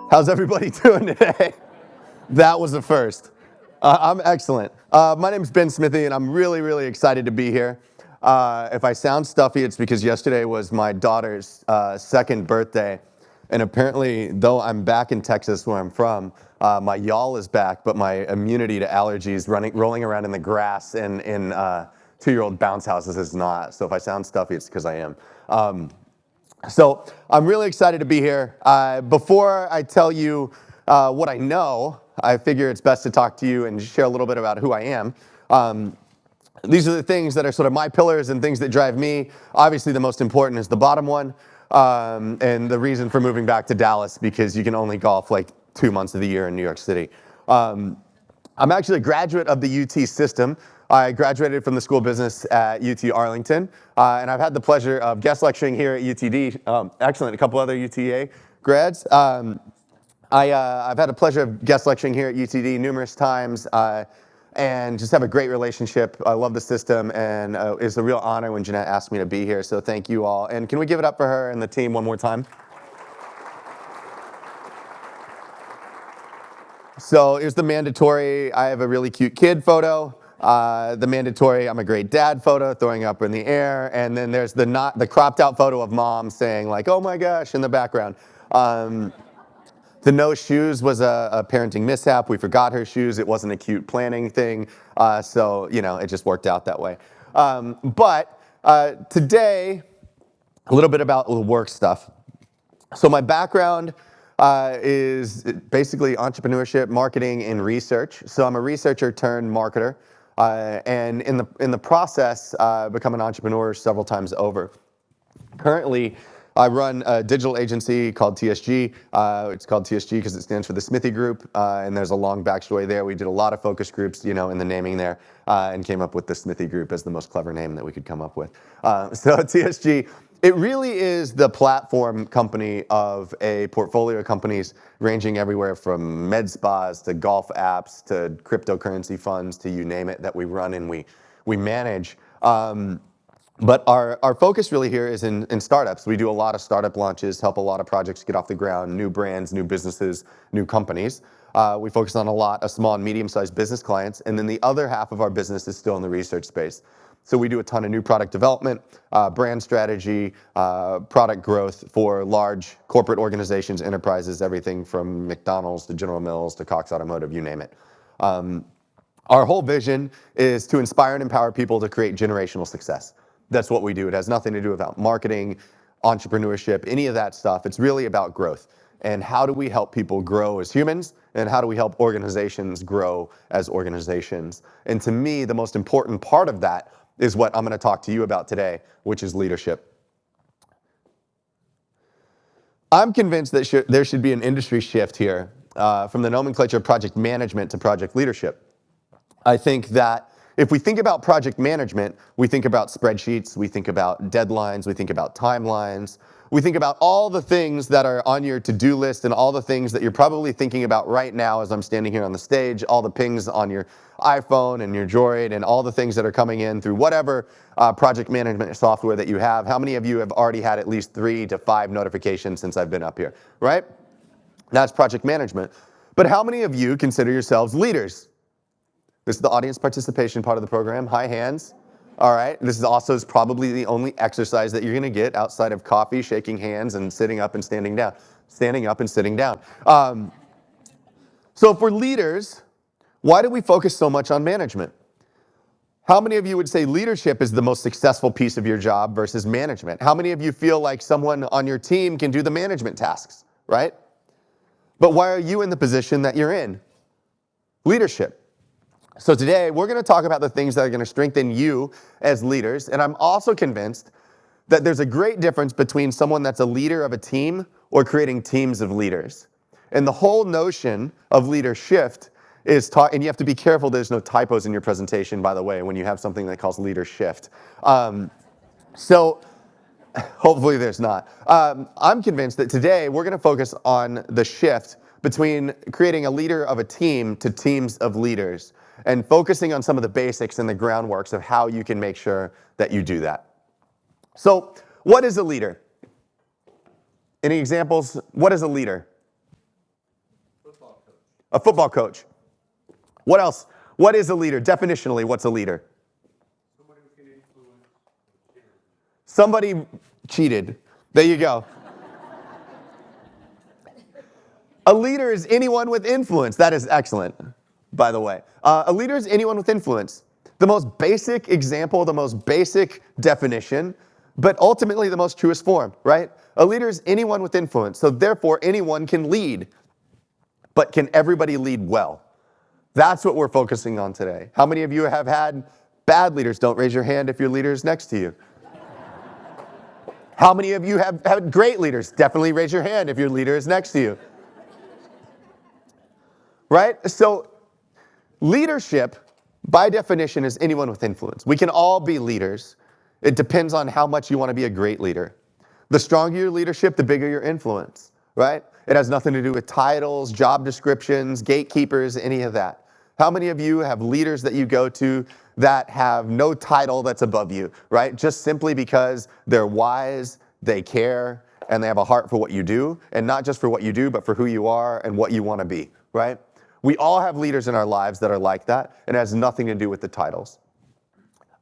How's everybody doing today? That was the first. I'm excellent. My name is Ben Smithee, and I'm really, really excited to be here. If I sound stuffy, it's because yesterday was my daughter's second birthday. And apparently, though I'm back in Texas where I'm from, my yawl is back, but my immunity to allergies rolling around in the grass in 2-year-old bounce houses is not. So if I sound stuffy, it's because I am. So I'm really excited to be here. Before I tell you what I know, I figure it's best to talk to you and share a little bit about who I am. These are the things that are sort of my pillars and things that drive me. Obviously, the most important is the bottom one, and the reason for moving back to Dallas, because you can only golf like 2 months of the year in New York City. I'm actually a graduate of the UT system. I graduated from the School of Business at UT Arlington, and I've had the pleasure of guest lecturing here at UTD. Excellent, a couple other UTA grads. I've had the pleasure of guest lecturing here at UTD numerous times, and just have a great relationship. I love the system, and it's a real honor when Jeanette asked me to be here, so thank you all. And can we give it up for her and the team one more time? So here's the mandatory, I have a really cute kid photo. The mandatory, I'm a great dad photo, throwing up in the air. And then there's the cropped out photo of mom saying like, oh my gosh, in the background. The no shoes was a parenting mishap. We forgot her shoes. It wasn't a cute planning thing. So, you know, it just worked out that way. But today, a little bit about the work stuff. So my background is basically entrepreneurship, marketing, and research. So I'm a researcher turned marketer, and in the process, become an entrepreneur several times over. Currently, I run a digital agency called TSG. It's called TSG because it stands for the Smithee Group, and there's a long backstory there. We did a lot of focus groups, you know, in the naming there, and came up with the Smithee Group as the most clever name that we could come up with. So TSG, it really is the platform company of a portfolio of companies ranging everywhere from med spas to golf apps to cryptocurrency funds to you name it that we run and we manage. But our focus really here is in startups. We do a lot of startup launches, help a lot of projects get off the ground, new brands, new businesses, new companies. We focus on a lot of small and medium-sized business clients, and then the other half of our business is still in the research space. So we do a ton of new product development, brand strategy, product growth for large corporate organizations, enterprises, everything from McDonald's to General Mills to Cox Automotive, you name it. Our whole vision is to inspire and empower people to create generational success. That's what we do. It has nothing to do about marketing, entrepreneurship, any of that stuff. It's really about growth. And how do we help people grow as humans? And how do we help organizations grow as organizations? And to me, the most important part of that is what I'm going to talk to you about today, which is leadership. I'm convinced that there should be an industry shift here from the nomenclature of project management to project leadership. I think that if we think about project management, we think about spreadsheets, we think about deadlines, we think about timelines, we think about all the things that are on your to-do list and all the things that you're probably thinking about right now as I'm standing here on the stage, all the pings on your iPhone and your Droid and all the things that are coming in through whatever project management software that you have. How many of you have already had at least 3 to 5 notifications since I've been up here, right? That's project management. But how many of you consider yourselves leaders? This is the audience participation part of the program. High hands. All right. This is also probably the only exercise that you're going to get outside of coffee, shaking hands, and sitting up and standing down. Standing up and sitting down. So if we're leaders, why do we focus so much on management? How many of you would say leadership is the most successful piece of your job versus management? How many of you feel like someone on your team can do the management tasks, right? But why are you in the position that you're in? Leadership. So today, we're going to talk about the things that are going to strengthen you as leaders. And I'm also convinced that there's a great difference between someone that's a leader of a team or creating teams of leaders. And the whole notion of leadership is taught, and you have to be careful there's no typos in your presentation, by the way, when you have something that calls leadership. So hopefully there's not. I'm convinced that today we're going to focus on the shift between creating a leader of a team to teams of leaders, and focusing on some of the basics and the groundworks of how you can make sure that you do that. So, what is a leader? Any examples? What is a leader? A football coach. What else? What is a leader? Definitionally, what's a leader? Somebody who can influence. Somebody cheated. There you go. A leader is anyone with influence. That is excellent, by the way. A leader is anyone with influence. The most basic example, the most basic definition, but ultimately the most truest form, right? A leader is anyone with influence. So therefore, anyone can lead. But can everybody lead well? That's what we're focusing on today. How many of you have had bad leaders? Don't raise your hand if your leader is next to you. How many of you have had great leaders? Definitely raise your hand if your leader is next to you. Right? So leadership, by definition, is anyone with influence. We can all be leaders. It depends on how much you want to be a great leader. The stronger your leadership, the bigger your influence, right? It has nothing to do with titles, job descriptions, gatekeepers, any of that. How many of you have leaders that you go to that have no title that's above you, right? Just simply because they're wise, they care, and they have a heart for what you do, and not just for what you do, but for who you are and what you want to be, right? We all have leaders in our lives that are like that, and it has nothing to do with the titles.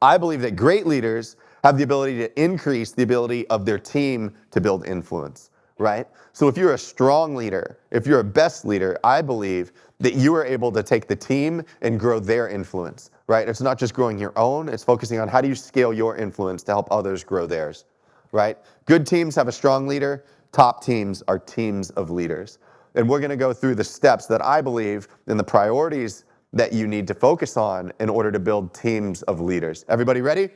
I believe that great leaders have the ability to increase the ability of their team to build influence, right? So if you're a strong leader, if you're a best leader, I believe that you are able to take the team and grow their influence, right? It's not just growing your own, it's focusing on how do you scale your influence to help others grow theirs, right? Good teams have a strong leader, top teams are teams of leaders. And we're gonna go through the steps that I believe and the priorities that you need to focus on in order to build teams of leaders. Everybody ready?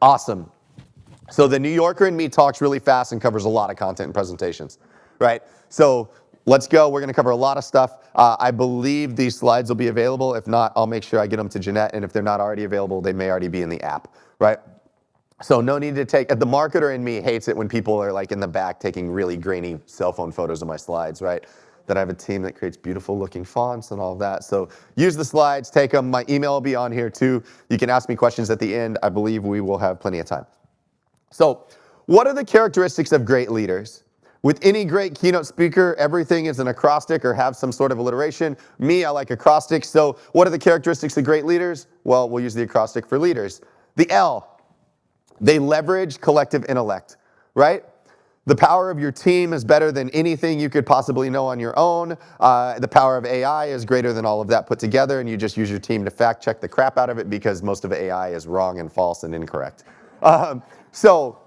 Awesome. So the New Yorker in me talks really fast and covers a lot of content and presentations, right? So let's go. We're gonna cover a lot of stuff. I believe these slides will be available. If not, I'll make sure I get them to Jeanette. And if they're not already available, they may already be in the app, right? So no need to take, the marketer in me hates it when people are like in the back taking really grainy cell phone photos of my slides, right? That I have a team that creates beautiful looking fonts and all of that. So use the slides, take them. My email will be on here too. You can ask me questions at the end. I believe we will have plenty of time. So what are the characteristics of great leaders? With any great keynote speaker, everything is an acrostic or have some sort of alliteration. Me, I like acrostics. So what are the characteristics of great leaders? Well, we'll use the acrostic for leaders. The L. They leverage collective intellect, right? The power of your team is better than anything you could possibly know on your own. The power of AI is greater than all of that put together, and you just use your team to fact check the crap out of it because most of AI is wrong and false and incorrect. So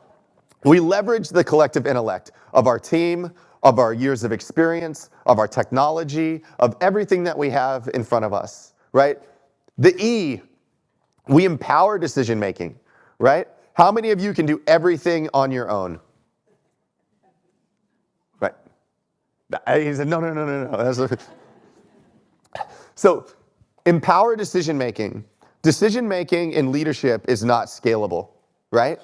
we leverage the collective intellect of our team, of our years of experience, of our technology, of everything that we have in front of us, right? The E, we empower decision making, right? How many of you can do everything on your own? Right. He said, no. So, empower decision making. Decision making in leadership is not scalable, right?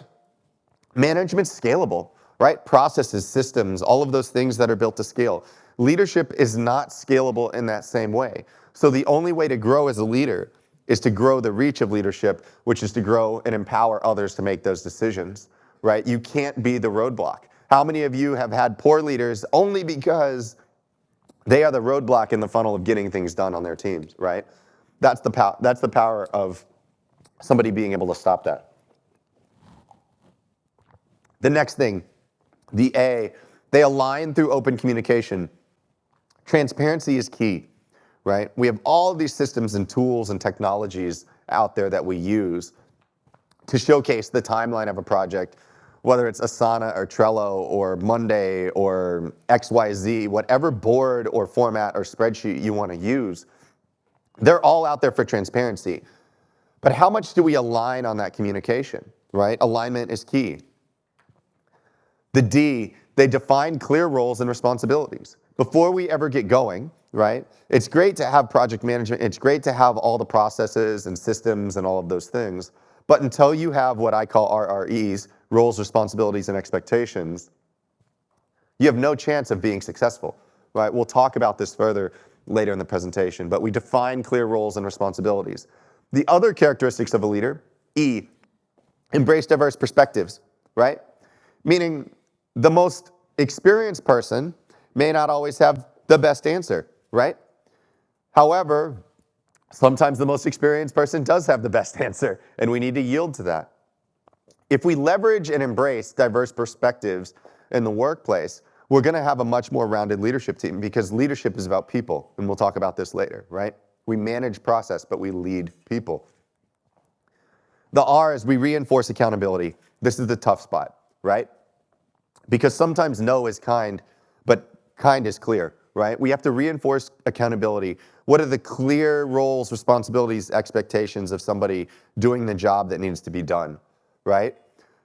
Management's scalable, right? Processes, systems, all of those things that are built to scale. Leadership is not scalable in that same way. So the only way to grow as a leader is to grow the reach of leadership, which is to grow and empower others to make those decisions, right? You can't be the roadblock. How many of you have had poor leaders only because they are the roadblock in the funnel of getting things done on their teams, right? That's the power of somebody being able to stop that. The next thing, the A, they align through open communication. Transparency is key. Right? We have all of these systems and tools and technologies out there that we use to showcase the timeline of a project, whether it's Asana or Trello or Monday or XYZ, whatever board or format or spreadsheet you want to use, they're all out there for transparency. But how much do we align on that communication, right? Alignment is key. The D, they define clear roles and responsibilities. Before we ever get going, right? It's great to have project management. It's great to have all the processes and systems and all of those things. But until you have what I call RREs, roles, responsibilities, and expectations, you have no chance of being successful, right? We'll talk about this further later in the presentation, but we define clear roles and responsibilities. The other characteristics of a leader, E, embrace diverse perspectives, right? Meaning the most experienced person may not always have the best answer, right? However, sometimes the most experienced person does have the best answer, and we need to yield to that. If we leverage and embrace diverse perspectives in the workplace, we're going to have a much more rounded leadership team, because leadership is about people, and we'll talk about this later, right? We manage process, but we lead people. The R is we reinforce accountability. This is the tough spot, right? Because sometimes no is kind, but kind is clear, right? We have to reinforce accountability. What are the clear roles, responsibilities, expectations of somebody doing the job that needs to be done, right?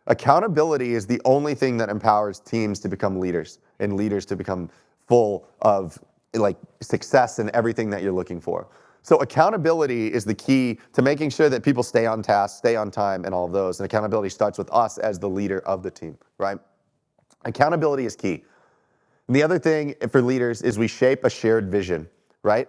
Accountability is the only thing that empowers teams to become leaders, and leaders to become full of like success and everything that you're looking for. So accountability is the key to making sure that people stay on task, stay on time, and all of those. And accountability starts with us as the leader of the team, right? Accountability is key. And the other thing for leaders is we shape a shared vision, right?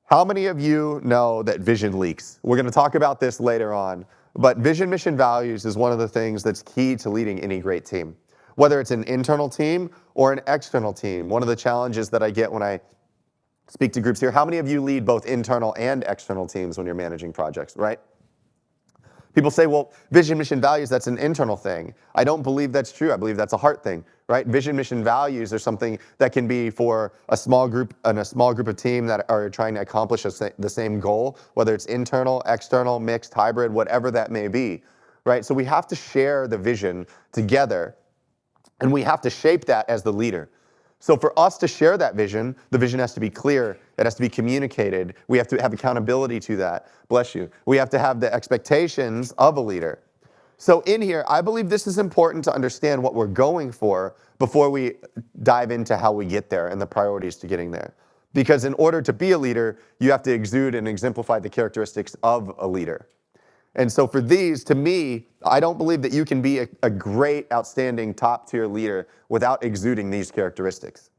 How many of you know that vision leaks? We're going to talk about this later on, but vision, mission, values is one of the things that's key to leading any great team. Whether it's an internal team or an external team, one of the challenges that I get when I speak to groups here, how many of you lead both internal and external teams when you're managing projects, right? People say, well, vision, mission, values, that's an internal thing. I don't believe that's true. I believe that's a heart thing, right? Vision, mission, values are something that can be for a small group and a small group of team that are trying to accomplish the same goal, whether it's internal, external, mixed, hybrid, whatever that may be, right? So we have to share the vision together, and we have to shape that as the leader. So for us to share that vision, the vision has to be clear, it has to be communicated, we have to have accountability to that, bless you. We have to have the expectations of a leader. So in here, I believe this is important to understand what we're going for before we dive into how we get there and the priorities to getting there. Because in order to be a leader, you have to exude and exemplify the characteristics of a leader. And so for these, to me, I don't believe that you can be a great, outstanding, top-tier leader without exuding these characteristics.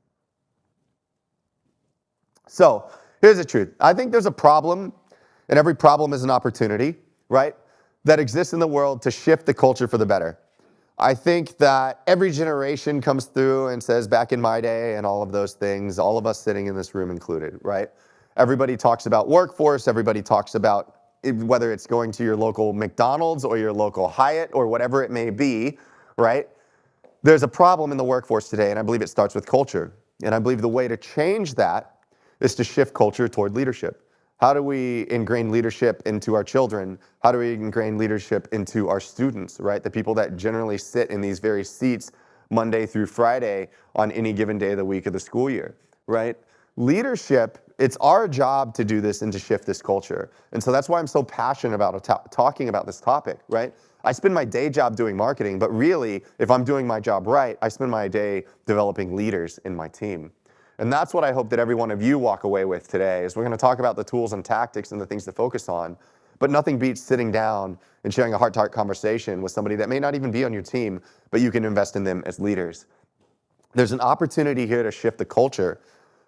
So here's the truth. I think there's a problem, and every problem is an opportunity, right, that exists in the world to shift the culture for the better. I think that every generation comes through and says, back in my day and all of those things, all of us sitting in this room included, right? Everybody talks about workforce, everybody talks about whether it's going to your local McDonald's or your local Hyatt or whatever it may be, right? There's a problem in the workforce today, and I believe it starts with culture. And I believe the way to change that is to shift culture toward leadership. How do we ingrain leadership into our children? How do we ingrain leadership into our students, right? The people that generally sit in these very seats Monday through Friday on any given day of the week of the school year, right? Leadership, it's our job to do this and to shift this culture. And so that's why I'm so passionate about talking about this topic, right? I spend my day job doing marketing, but really, if I'm doing my job right, I spend my day developing leaders in my team. And that's what I hope that every one of you walk away with today, is we're going to talk about the tools and tactics and the things to focus on, but nothing beats sitting down and sharing a heart-to-heart conversation with somebody that may not even be on your team, but you can invest in them as leaders. There's an opportunity here to shift the culture,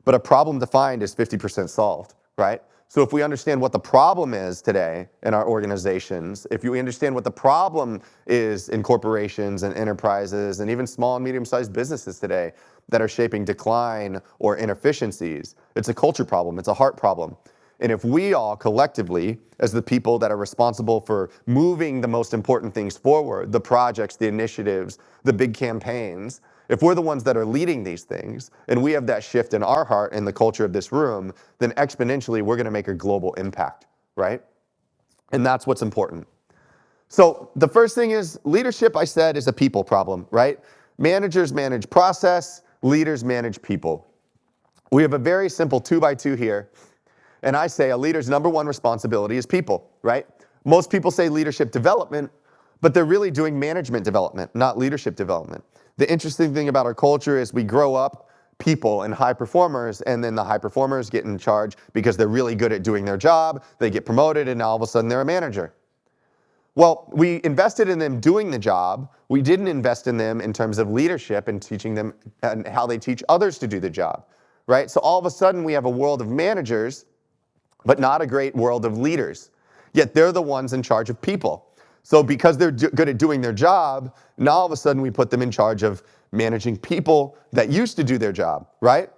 but a problem defined is 50% solved, right? So if we understand what the problem is today in our organizations, if you understand what the problem is in corporations and enterprises and even small and medium-sized businesses today that are shaping decline or inefficiencies, it's a culture problem, it's a heart problem. And if we all collectively, as the people that are responsible for moving the most important things forward, the projects, the initiatives, the big campaigns, if we're the ones that are leading these things, and we have that shift in our heart and the culture of this room, then exponentially we're gonna make a global impact, right? And that's what's important. So the first thing is leadership, I said, is a people problem, right? Managers manage process, leaders manage people. We have a very simple 2x2 here, and I say a leader's number one responsibility is people, right? Most people say leadership development, but they're really doing management development, not leadership development. The interesting thing about our culture is we grow up people and high performers, and then the high performers get in charge because they're really good at doing their job, they get promoted, and now all of a sudden they're a manager. Well, we invested in them doing the job. We didn't invest in them in terms of leadership and teaching them and how they teach others to do the job, right? So all of a sudden we have a world of managers, but not a great world of leaders. Yet they're the ones in charge of people. So because they're good at doing their job, now all of a sudden we put them in charge of managing people that used to do their job, right?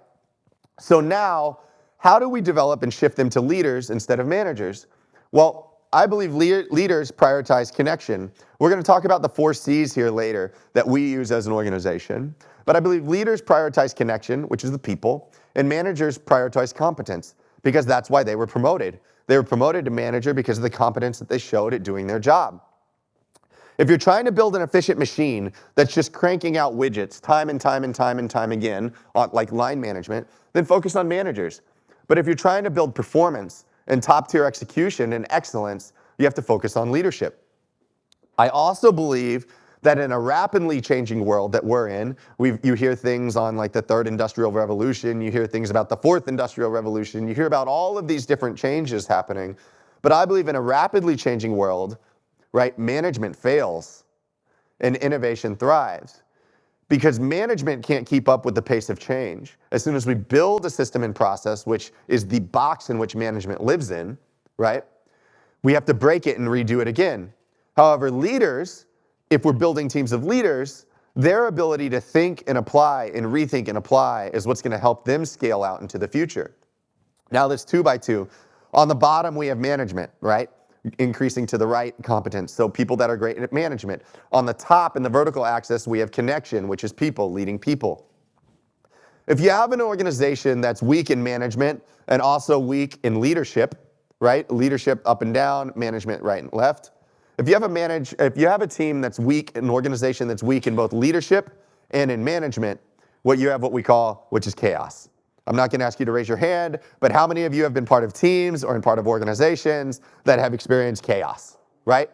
So now, how do we develop and shift them to leaders instead of managers? Well, I believe leaders prioritize connection. We're going to talk about the 4 C's here later that we use as an organization. But I believe leaders prioritize connection, which is the people, and managers prioritize competence, because that's why they were promoted. They were promoted to manager because of the competence that they showed at doing their job. If you're trying to build an efficient machine that's just cranking out widgets time and time and time and time again, like line management, then focus on managers. But if you're trying to build performance and top-tier execution and excellence, you have to focus on leadership. I also believe that in a rapidly changing world that we're in, you hear things on like the 3rd Industrial Revolution, you hear things about the 4th Industrial Revolution, you hear about all of these different changes happening. But I believe in a rapidly changing world, right, management fails and innovation thrives. Because management can't keep up with the pace of change. As soon as we build a system and process, which is the box in which management lives in, right, we have to break it and redo it again. However, leaders, if we're building teams of leaders, their ability to think and apply and rethink and apply is what's going to help them scale out into the future. Now that's 2 by 2. On the bottom, we have management, right? Increasing to the right competence, so people that are great at management. On the top, in the vertical axis, we have connection, which is people, leading people. If you have an organization that's weak in management and also weak in leadership, right? Leadership up and down, management right and left. If you have a team that's weak, an organization that's weak in both leadership and in management, you have what we call, which is chaos. I'm not going to ask you to raise your hand, but how many of you have been part of teams or in part of organizations that have experienced chaos, right?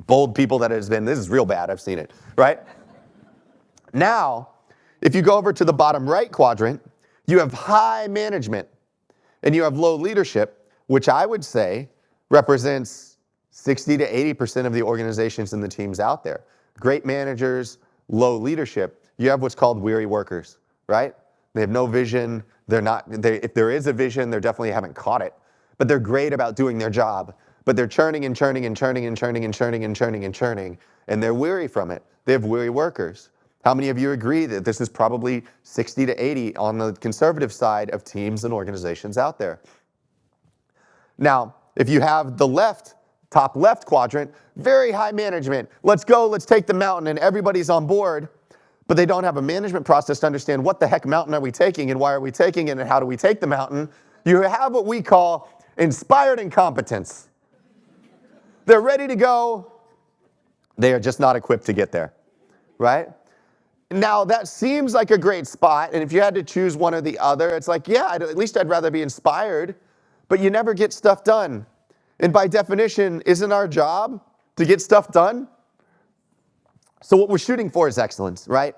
Bold people that has been, this is real bad, I've seen it, right? Now, if you go over to the bottom right quadrant, you have high management and you have low leadership, which I would say represents 60 to 80% of the organizations and the teams out there. Great managers, low leadership, you have what's called weary workers, right? They have no vision. If there is a vision, they definitely haven't caught it. But they're great about doing their job. But they're churning and churning and churning and churning and churning and churning and churning, and they're weary from it. They have weary workers. How many of you agree that this is probably 60 to 80 on the conservative side of teams and organizations out there? Now, if you have the top left quadrant, very high management. Let's go, let's take the mountain, and everybody's on board. But they don't have a management process to understand what the heck mountain are we taking and why are we taking it and how do we take the mountain. You have what we call inspired incompetence. They're ready to go. They are just not equipped to get there, right? Now that seems like a great spot, and if you had to choose one or the other, it's like, yeah, at least I'd rather be inspired, but you never get stuff done. And by definition, isn't our job to get stuff done? So what we're shooting for is excellence, right?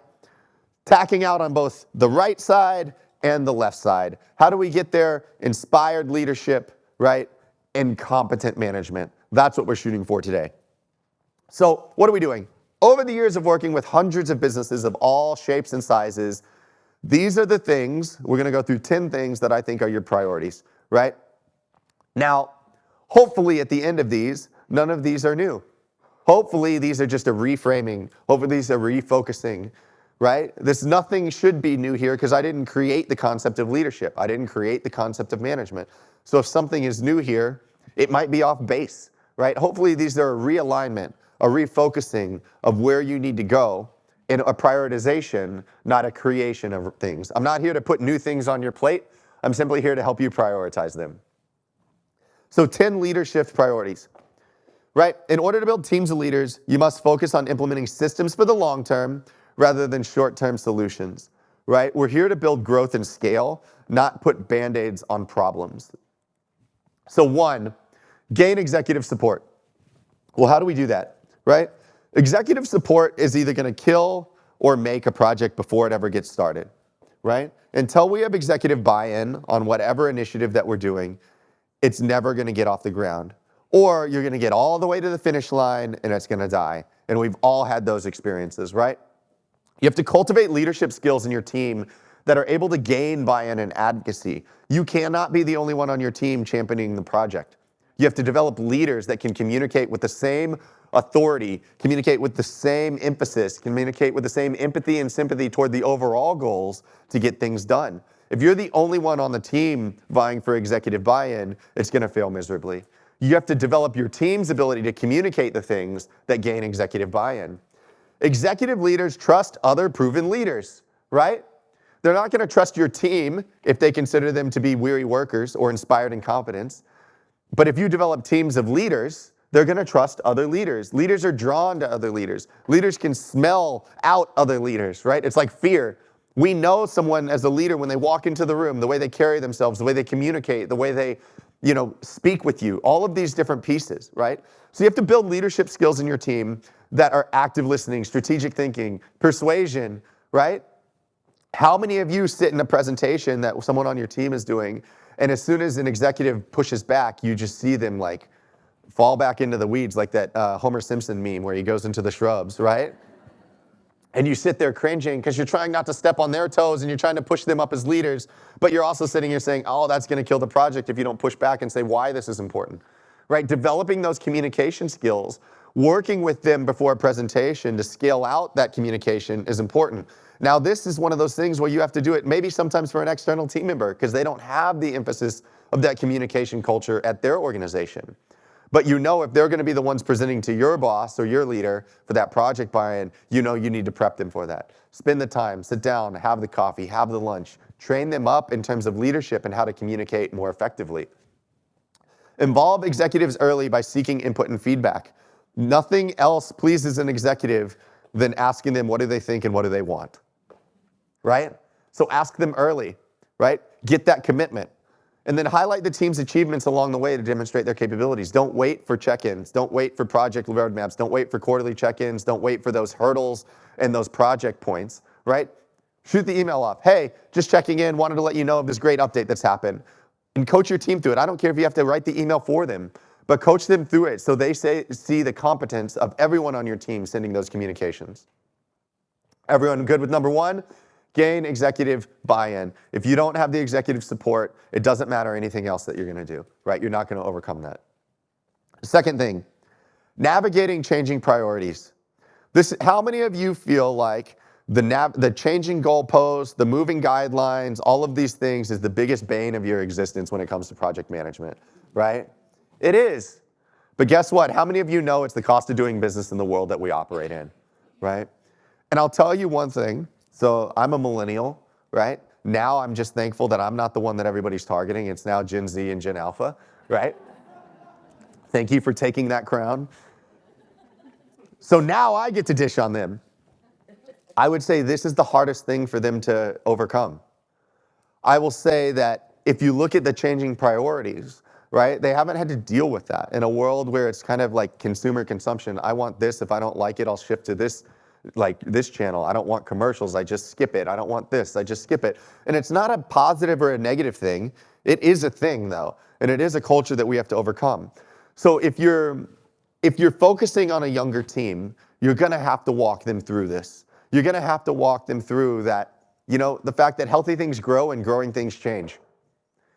Tacking out on both the right side and the left side. How do we get there? Inspired leadership, right? And competent management. That's what we're shooting for today. So what are we doing? Over the years of working with hundreds of businesses of all shapes and sizes, these are the things, we're going to go through 10 things that I think are your priorities, right? Now, hopefully at the end of these, none of these are new. Hopefully these are just a reframing. Hopefully these are refocusing, right? Nothing should be new here because I didn't create the concept of leadership. I didn't create the concept of management. So if something is new here, it might be off base, right? Hopefully these are a realignment, a refocusing of where you need to go and a prioritization, not a creation of things. I'm not here to put new things on your plate. I'm simply here to help you prioritize them. So 10 leadership priorities. Right? In order to build teams of leaders, you must focus on implementing systems for the long term rather than short-term solutions. Right? We're here to build growth and scale, not put band-aids on problems. So 1, gain executive support. Well, how do we do that? Right? Executive support is either going to kill or make a project before it ever gets started. Right? Until we have executive buy-in on whatever initiative that we're doing, it's never going to get off the ground. Or you're going to get all the way to the finish line and it's going to die. And we've all had those experiences, right? You have to cultivate leadership skills in your team that are able to gain buy-in and advocacy. You cannot be the only one on your team championing the project. You have to develop leaders that can communicate with the same authority, communicate with the same emphasis, communicate with the same empathy and sympathy toward the overall goals to get things done. If you're the only one on the team vying for executive buy-in, it's going to fail miserably. You have to develop your team's ability to communicate the things that gain executive buy-in. Executive leaders trust other proven leaders, right? They're not going to trust your team if they consider them to be weary workers or inspired incompetence. But if you develop teams of leaders, they're going to trust other leaders. Leaders are drawn to other leaders. Leaders can smell out other leaders, right? It's like fear. We know someone as a leader when they walk into the room, the way they carry themselves, the way they communicate, the way they, speak with you, all of these different pieces, right? So you have to build leadership skills in your team that are active listening, strategic thinking, persuasion, right? How many of you sit in a presentation that someone on your team is doing, and as soon as an executive pushes back, you just see them like fall back into the weeds, like that Homer Simpson meme where he goes into the shrubs, right? And you sit there cringing because you're trying not to step on their toes and you're trying to push them up as leaders, but you're also sitting here saying, oh, that's going to kill the project if you don't push back and say why this is important, right? Developing those communication skills, working with them before a presentation to scale out that communication is important. Now, this is one of those things where you have to do it maybe sometimes for an external team member because they don't have the emphasis of that communication culture at their organization. But if they're going to be the ones presenting to your boss or your leader for that project buy-in, you need to prep them for that. Spend the time, sit down, have the coffee, have the lunch, train them up in terms of leadership and how to communicate more effectively. Involve executives early by seeking input and feedback. Nothing else pleases an executive than asking them what do they think and what do they want, right? So ask them early, right? Get that commitment. And then highlight the team's achievements along the way to demonstrate their capabilities. Don't wait for check-ins. Don't wait for project roadmaps. Don't wait for quarterly check-ins. Don't wait for those hurdles and those project points, right? Shoot the email off. Hey, just checking in, wanted to let you know of this great update that's happened. And coach your team through it. I don't care if you have to write the email for them, but coach them through it so they see the competence of everyone on your team sending those communications. Everyone good with number one? Gain executive buy-in. If you don't have the executive support, it doesn't matter anything else that you're going to do, right? You're not going to overcome that. Second thing, navigating changing priorities. How many of you feel like the changing goalposts, the moving guidelines, all of these things is the biggest bane of your existence when it comes to project management, right? It is. But guess what? How many of you know it's the cost of doing business in the world that we operate in, right? And I'll tell you one thing. So I'm a millennial, right? Now I'm just thankful that I'm not the one that everybody's targeting. It's now Gen Z and Gen Alpha, right? Thank you for taking that crown. So now I get to dish on them. I would say this is the hardest thing for them to overcome. I will say that if you look at the changing priorities, right? They haven't had to deal with that in a world where it's kind of like consumer consumption. I want this. If I don't like it, I'll shift to this channel. I don't want commercials. I just skip it. I don't want this. I just skip it. And it's not a positive or a negative thing. It is a thing though. And it is a culture that we have to overcome. So if you're focusing on a younger team, you're going to have to walk them through this. You're going to have to walk them through that, the fact that healthy things grow and growing things change.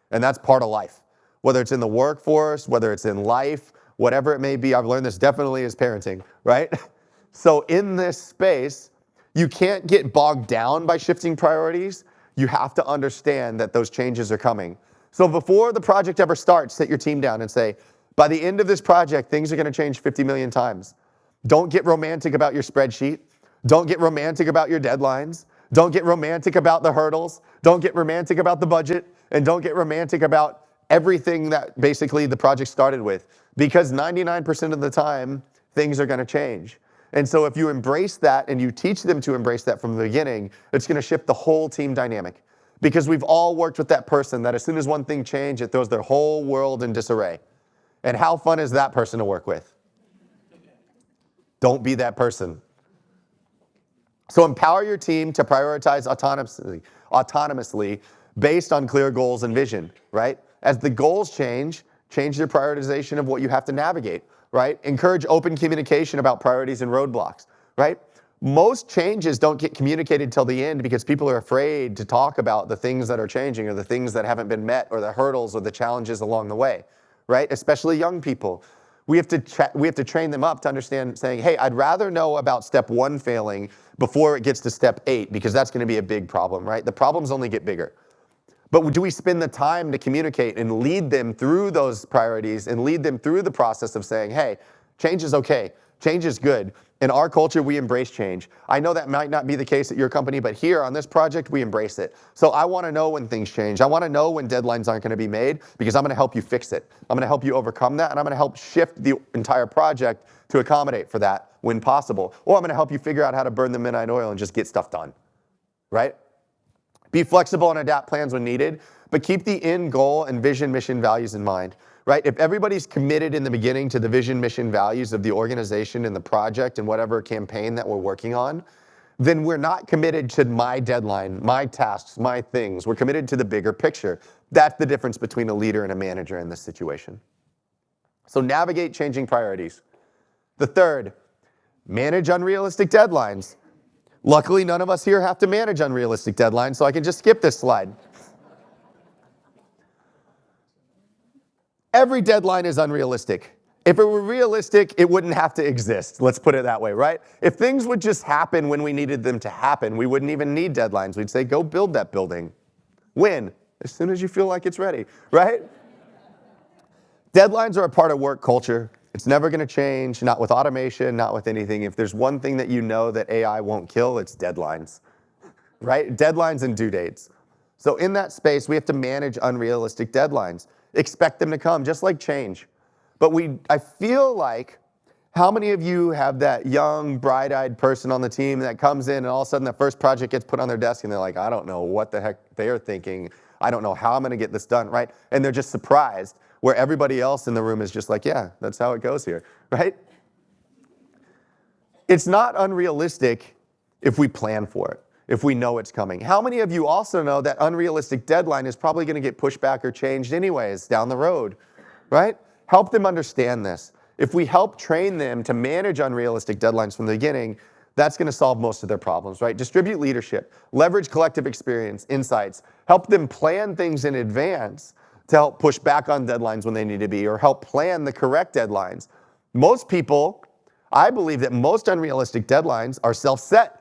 And that's part of life. Whether it's in the workforce, whether it's in life, whatever it may be. I've learned this definitely as parenting, right? So in this space, you can't get bogged down by shifting priorities. You have to understand that those changes are coming. So before the project ever starts, sit your team down and say, by the end of this project, things are going to change 50 million times. Don't get romantic about your spreadsheet. Don't get romantic about your deadlines. Don't get romantic about the hurdles. Don't get romantic about the budget. And don't get romantic about everything that basically the project started with. Because 99% of the time, things are going to change. And so if you embrace that and you teach them to embrace that from the beginning, it's going to shift the whole team dynamic. Because we've all worked with that person that as soon as one thing changes, it throws their whole world in disarray. And how fun is that person to work with? Don't be that person. So empower your team to prioritize autonomously based on clear goals and vision, right? As the goals change your prioritization of what you have to navigate. Right? Encourage open communication about priorities and roadblocks, right? Most changes don't get communicated till the end because people are afraid to talk about the things that are changing or the things that haven't been met or the hurdles or the challenges along the way, right? Especially young people. We have to train them up to understand saying, hey, I'd rather know about step 1 failing before it gets to step 8 because that's going to be a big problem, right? The problems only get bigger. But do we spend the time to communicate and lead them through those priorities and lead them through the process of saying, hey, change is okay, change is good. In our culture, we embrace change. I know that might not be the case at your company, but here on this project, we embrace it. So I want to know when things change. I want to know when deadlines aren't going to be made because I'm going to help you fix it. I'm going to help you overcome that, and I'm going to help shift the entire project to accommodate for that when possible. Or I'm going to help you figure out how to burn the midnight oil and just get stuff done, right? Be flexible and adapt plans when needed, but keep the end goal and vision, mission, values in mind, right? If everybody's committed in the beginning to the vision, mission, values of the organization and the project and whatever campaign that we're working on, then we're not committed to my deadline, my tasks, my things. We're committed to the bigger picture. That's the difference between a leader and a manager in this situation. So navigate changing priorities. The third, manage unrealistic deadlines. Luckily, none of us here have to manage unrealistic deadlines, so I can just skip this slide. Every deadline is unrealistic. If it were realistic, it wouldn't have to exist. Let's put it that way, right? If things would just happen when we needed them to happen, we wouldn't even need deadlines. We'd say, go build that building. When? As soon as you feel like it's ready, right? Deadlines are a part of work culture. It's never going to change, not with automation, not with anything. If there's one thing that you know that AI won't kill, it's deadlines, right? Deadlines and due dates. So in that space, we have to manage unrealistic deadlines. Expect them to come, just like change. But I feel like, how many of you have that young, bright-eyed person on the team that comes in and all of a sudden the first project gets put on their desk and they're like, I don't know what the heck they're thinking. I don't know how I'm going to get this done, right? And they're just surprised, where everybody else in the room is just like, yeah, that's how it goes here, right? It's not unrealistic if we plan for it, if we know it's coming. How many of you also know that unrealistic deadline is probably going to get pushed back or changed anyways down the road, right? Help them understand this. If we help train them to manage unrealistic deadlines from the beginning, that's going to solve most of their problems, right? Distribute leadership, leverage collective experience, insights, help them plan things in advance to help push back on deadlines when they need to be, or help plan the correct deadlines. Most people, I believe that most unrealistic deadlines are self-set,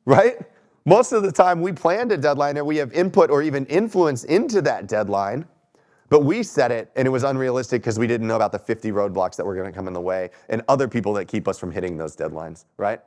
right? Most of the time we planned a deadline or we have input or even influence into that deadline, but we set it and it was unrealistic because we didn't know about the 50 roadblocks that were going to come in the way and other people that keep us from hitting those deadlines, right?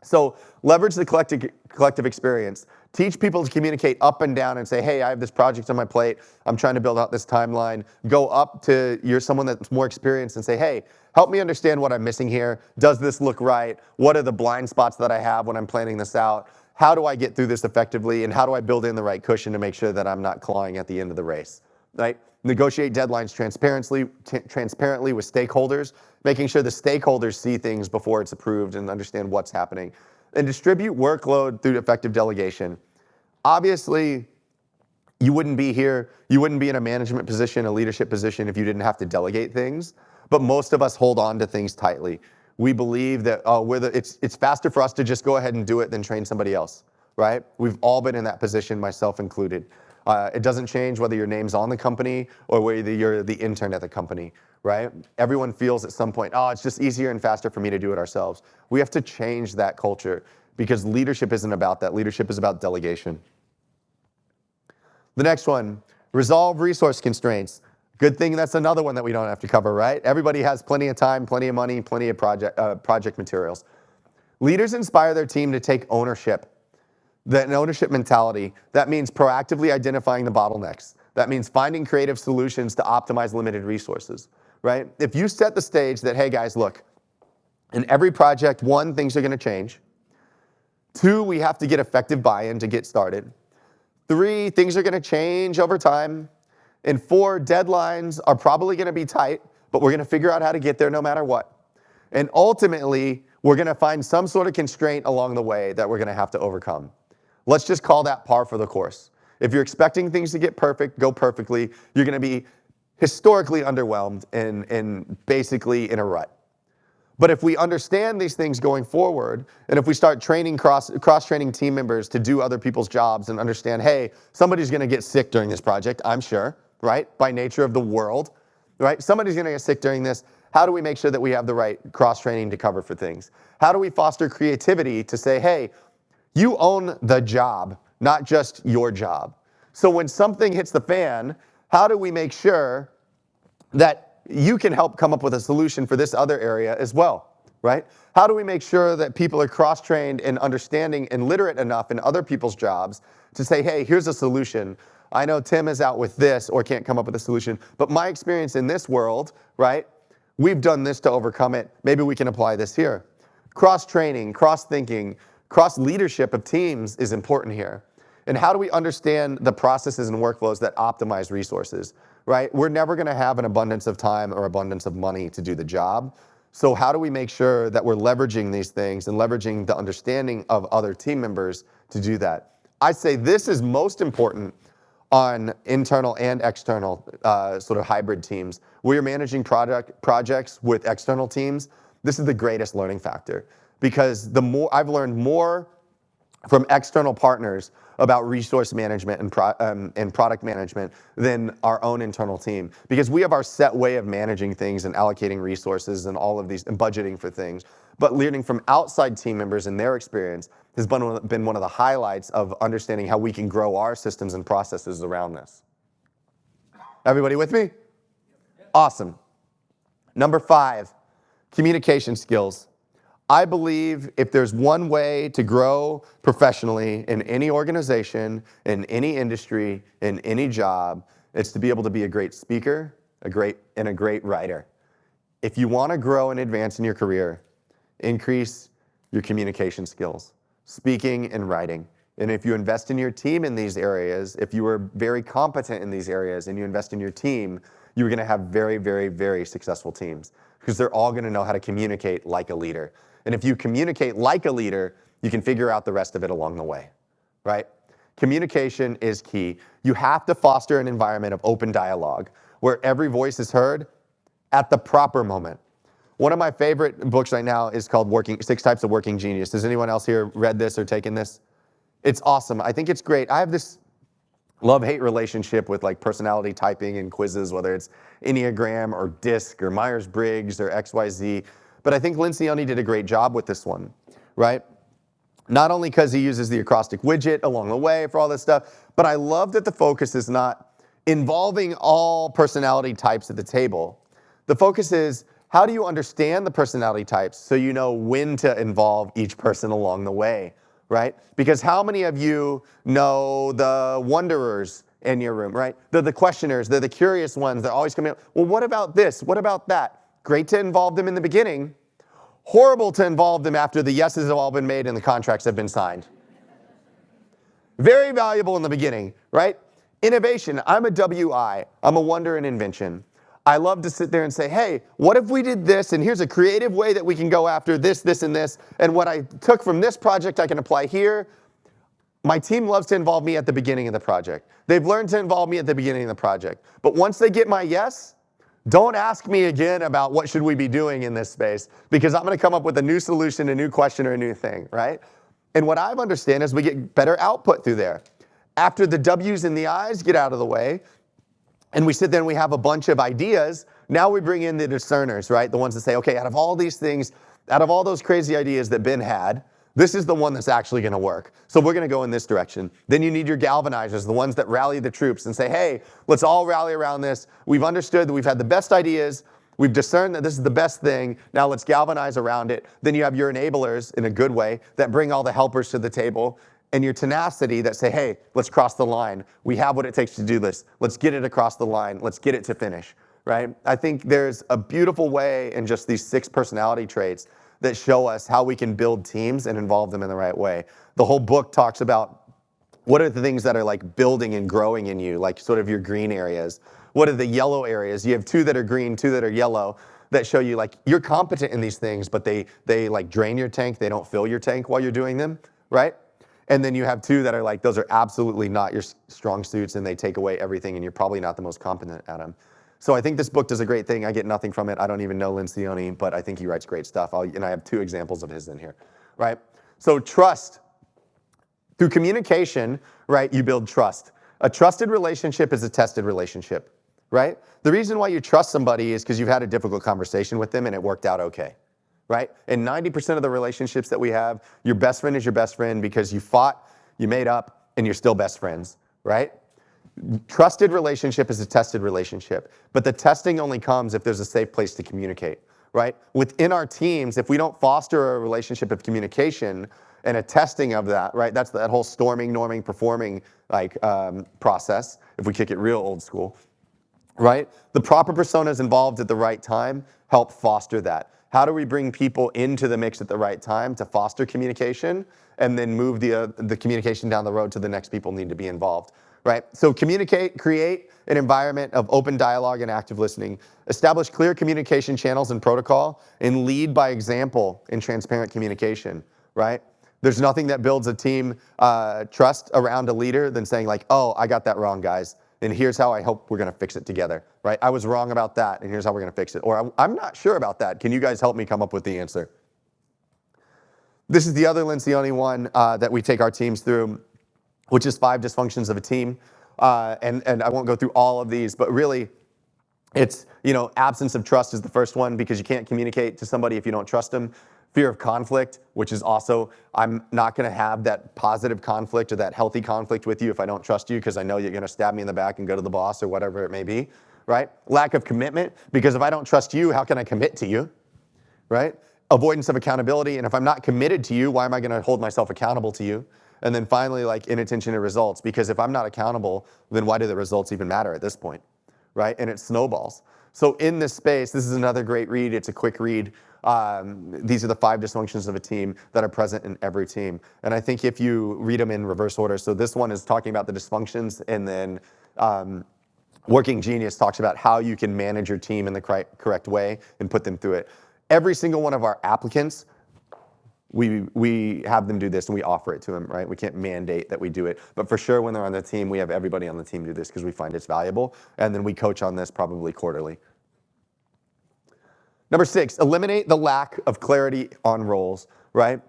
So leverage the collective experience. Teach people to communicate up and down and say, hey, I have this project on my plate. I'm trying to build out this timeline. Go up to someone that's more experienced and say, hey, help me understand what I'm missing here. Does this look right? What are the blind spots that I have when I'm planning this out? How do I get through this effectively? And how do I build in the right cushion to make sure that I'm not clawing at the end of the race, right? Negotiate deadlines transparently with stakeholders, making sure the stakeholders see things before it's approved and understand what's happening. And distribute workload through effective delegation. Obviously, you wouldn't be here, you wouldn't be in a management position, a leadership position if you didn't have to delegate things, but most of us hold on to things tightly. We believe that it's faster for us to just go ahead and do it than train somebody else, right? We've all been in that position, myself included. It doesn't change whether your name's on the company or whether you're the intern at the company, right? Everyone feels at some point, oh, it's just easier and faster for me to do it ourselves. We have to change that culture because leadership isn't about that. Leadership is about delegation. The next one, resolve resource constraints. Good thing that's another one that we don't have to cover, right? Everybody has plenty of time, plenty of money, plenty of project materials. Leaders inspire their team to take ownership. An ownership mentality. That means proactively identifying the bottlenecks. That means finding creative solutions to optimize limited resources, right? If you set the stage that, hey guys, look, in every project, 1, things are going to change. 2, we have to get effective buy-in to get started. 3, things are going to change over time. And 4, deadlines are probably going to be tight, but we're going to figure out how to get there no matter what. And ultimately, we're going to find some sort of constraint along the way that we're going to have to overcome. Let's just call that par for the course. If you're expecting things to get perfect, go perfectly, you're going to be historically underwhelmed and basically in a rut. But if we understand these things going forward, and if we start training cross-training team members to do other people's jobs and understand, hey, somebody's going to get sick during this project, I'm sure, right? By nature of the world, right? Somebody's going to get sick during this. How do we make sure that we have the right cross-training to cover for things? How do we foster creativity to say, hey, you own the job, not just your job. So when something hits the fan, how do we make sure that you can help come up with a solution for this other area as well, right? How do we make sure that people are cross-trained and understanding and literate enough in other people's jobs to say, hey, here's a solution. I know Tim is out with this or can't come up with a solution, but my experience in this world, right? We've done this to overcome it. Maybe we can apply this here. Cross-training, cross-thinking, cross-leadership of teams is important here. And how do we understand the processes and workflows that optimize resources, right? We're never gonna have an abundance of time or abundance of money to do the job. So how do we make sure that we're leveraging these things and leveraging the understanding of other team members to do that? I'd say this is most important on internal and external sort of hybrid teams. Where you're managing projects with external teams, this is the greatest learning factor, because I've learned more from external partners about resource management and product management than our own internal team, because we have our set way of managing things and allocating resources and all of these and budgeting for things. But learning from outside team members and their experience has been one of the highlights of understanding how we can grow our systems and processes around this. Everybody with me? Awesome. Number 5, communication skills. I believe if there's one way to grow professionally in any organization, in any industry, in any job, it's to be able to be a great speaker, a great writer. If you want to grow and advance in your career, increase your communication skills, speaking and writing. And if you invest in your team in these areas, if you are very competent in these areas and you invest in your team, you're going to have very, very, very successful teams, because they're all going to know how to communicate like a leader. And if you communicate like a leader, you can figure out the rest of it along the way, right? Communication is key. You have to foster an environment of open dialogue where every voice is heard at the proper moment. One of my favorite books right now is called 6 Types of Working Genius. Has anyone else here read this or taken this? It's awesome. I think it's great. I have this love-hate relationship with like personality typing and quizzes, whether it's Enneagram or DISC or Myers-Briggs or XYZ. But I think Lencioni did a great job with this one, right? Not only because he uses the acrostic widget along the way for all this stuff, but I love that the focus is not involving all personality types at the table. The focus is, how do you understand the personality types so you know when to involve each person along the way, right? Because how many of you know the wanderers in your room, right? They're the questioners, they're the curious ones, they're always coming up, well, what about this? What about that? Great to involve them in the beginning, horrible to involve them after the yeses have all been made and the contracts have been signed. Very valuable in the beginning, right? Innovation, I'm a WI, I'm a wonder and invention. I love to sit there and say, hey, what if we did this, and here's a creative way that we can go after this, this, and this, and what I took from this project I can apply here. My team loves to involve me at the beginning of the project. They've learned to involve me at the beginning of the project. But once they get my yes, don't ask me again about what should we be doing in this space, because I'm going to come up with a new solution, a new question, or a new thing, right? And what I've understood is we get better output through there. After the W's and the I's get out of the way, and we sit there and we have a bunch of ideas, now we bring in the discerners, right? The ones that say, okay, out of all these things, out of all those crazy ideas that Ben had, this is the one that's actually going to work. So we're going to go in this direction. Then you need your galvanizers, the ones that rally the troops and say, hey, let's all rally around this. We've understood that we've had the best ideas. We've discerned that this is the best thing. Now let's galvanize around it. Then you have your enablers in a good way that bring all the helpers to the table, and your tenacity that say, hey, let's cross the line. We have what it takes to do this. Let's get it across the line. Let's get it to finish, right? I think there's a beautiful way in just these 6 personality traits that show us how we can build teams and involve them in the right way. The whole book talks about what are the things that are like building and growing in you, like sort of your green areas. What are the yellow areas? You have 2 that are green, 2 that are yellow, that show you like you're competent in these things, but they like drain your tank. They don't fill your tank while you're doing them, right? And then you have 2 that are like, those are absolutely not your strong suits, and they take away everything, and you're probably not the most competent at them. So I think this book does a great thing. I get nothing from it. I don't even know Lencioni, but I think he writes great stuff. And I have 2 examples of his in here, right? So trust. Through communication, right, you build trust. A trusted relationship is a tested relationship, right? The reason why you trust somebody is because you've had a difficult conversation with them and it worked out okay, right? And 90% of the relationships that we have, your best friend is your best friend because you fought, you made up, and you're still best friends, right? Trusted relationship is a tested relationship, but the testing only comes if there's a safe place to communicate, right? Within our teams, if we don't foster a relationship of communication and a testing of that, right? That's that whole storming, norming, performing process, if we kick it real old school, right? The proper personas involved at the right time help foster that. How do we bring people into the mix at the right time to foster communication and then move the communication down the road to the next people need to be involved, right? So communicate, create an environment of open dialogue and active listening. Establish clear communication channels and protocol, and lead by example in transparent communication, right? There's nothing that builds a team trust around a leader than saying like, oh, I got that wrong, guys. And here's how I hope we're gonna fix it together, right? I was wrong about that, and here's how we're gonna fix it. Or I'm not sure about that. Can you guys help me come up with the answer? This is the other Lencioni one that we take our teams through, which is 5 dysfunctions of a team. And I won't go through all of these, but really, it's, absence of trust is the first one because you can't communicate to somebody if you don't trust them. Fear of conflict, which is also, I'm not gonna have that positive conflict or that healthy conflict with you if I don't trust you because I know you're gonna stab me in the back and go to the boss or whatever it may be, right? Lack of commitment, because if I don't trust you, how can I commit to you, right? Avoidance of accountability, and if I'm not committed to you, why am I gonna hold myself accountable to you? And then finally, inattention to results, because if I'm not accountable, then why do the results even matter at this point, right? And it snowballs. So in this space, this is another great read. It's a quick read. These are the 5 dysfunctions of a team that are present in every team. And I think if you read them in reverse order, so this one is talking about the dysfunctions, and then Working Genius talks about how you can manage your team in the correct way and put them through it. Every single one of our applicants, we have them do this and we offer it to them, right? We can't mandate that we do it, but for sure when they're on the team, we have everybody on the team do this because we find it's valuable, and then we coach on this probably quarterly. Number 6, eliminate the lack of clarity on roles, right?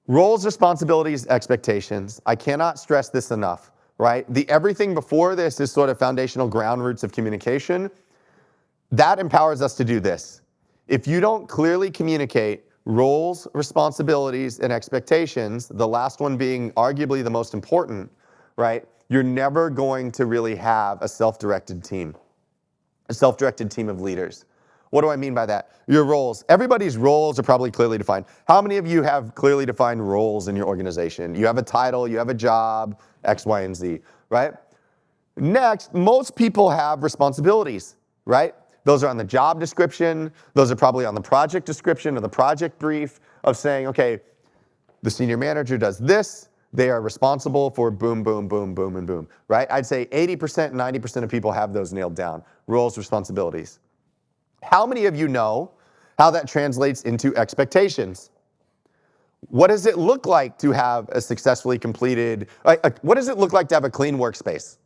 Roles, responsibilities, expectations. I cannot stress this enough, right? Everything before this is sort of foundational ground roots of communication. That empowers us to do this. If you don't clearly communicate roles, responsibilities, and expectations, the last one being arguably the most important, right? You're never going to really have a self-directed team of leaders. What do I mean by that? Your roles. Everybody's roles are probably clearly defined. How many of you have clearly defined roles in your organization? You have a title, you have a job, X, Y, and Z, right? Next, most people have responsibilities, right? Those are on the job description. Those are probably on the project description or the project brief of saying, okay, the senior manager does this. They are responsible for boom, boom, boom, boom, and boom, right? I'd say 80%, 90% of people have those nailed down. Roles, responsibilities. How many of you know how that translates into expectations? What does it look like to have a successfully completed, what does it look like to have a clean workspace?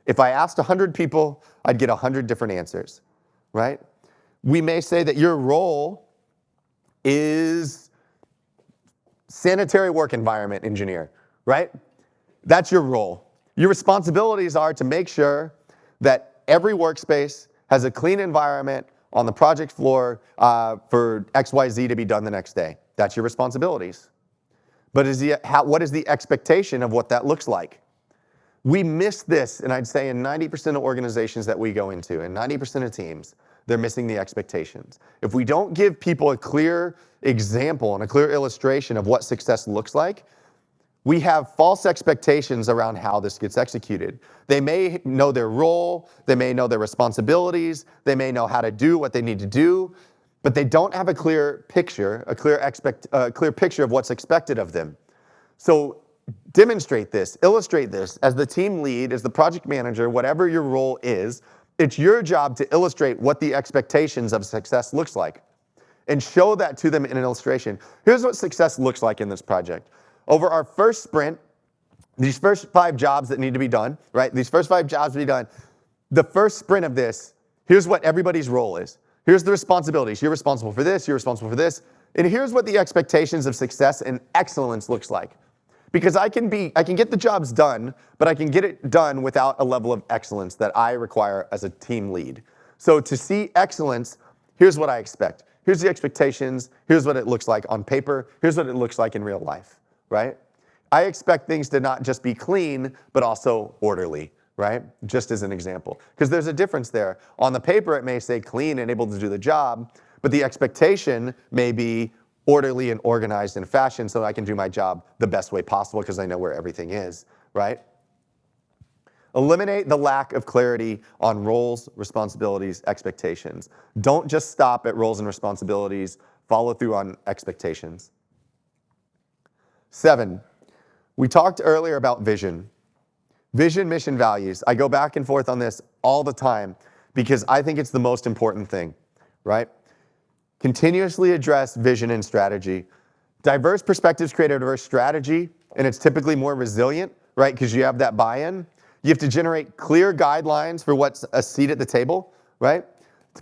If I asked 100 people, I'd get 100 different answers, right? We may say that your role is sanitary work environment engineer, right? That's your role. Your responsibilities are to make sure that every workspace has a clean environment on the project floor for XYZ to be done the next day. That's your responsibilities. But what is the expectation of what that looks like? We miss this, and I'd say in 90% of organizations that we go into, and 90% of teams, they're missing the expectations. If we don't give people a clear example and a clear illustration of what success looks like, we have false expectations around how this gets executed. They may know their role, they may know their responsibilities, they may know how to do what they need to do, but they don't have a clear picture, a clear picture of what's expected of them. So demonstrate this, illustrate this. As the team lead, as the project manager, whatever your role is, it's your job to illustrate what the expectations of success looks like and show that to them in an illustration. Here's what success looks like in this project. Over our first sprint, these first 5 jobs that need to be done, right? These first 5 jobs to be done. The first sprint of this, here's what everybody's role is. Here's the responsibilities. You're responsible for this, you're responsible for this. And here's what the expectations of success and excellence looks like. Because I can get the jobs done, but I can get it done without a level of excellence that I require as a team lead. So to see excellence, here's what I expect. Here's the expectations. Here's what it looks like on paper. Here's what it looks like in real life, right? I expect things to not just be clean, but also orderly, right? Just as an example. Because there's a difference there. On the paper, it may say clean and able to do the job, but the expectation may be orderly and organized in fashion so I can do my job the best way possible because I know where everything is, right? Eliminate the lack of clarity on roles, responsibilities, expectations. Don't just stop at roles and responsibilities. Follow through on expectations. 7, we talked earlier about vision. Vision, mission, values. I go back and forth on this all the time because I think it's the most important thing, right? Continuously address vision and strategy. Diverse perspectives create a diverse strategy, and it's typically more resilient, right? Because you have that buy-in. You have to generate clear guidelines for what's a seat at the table, right?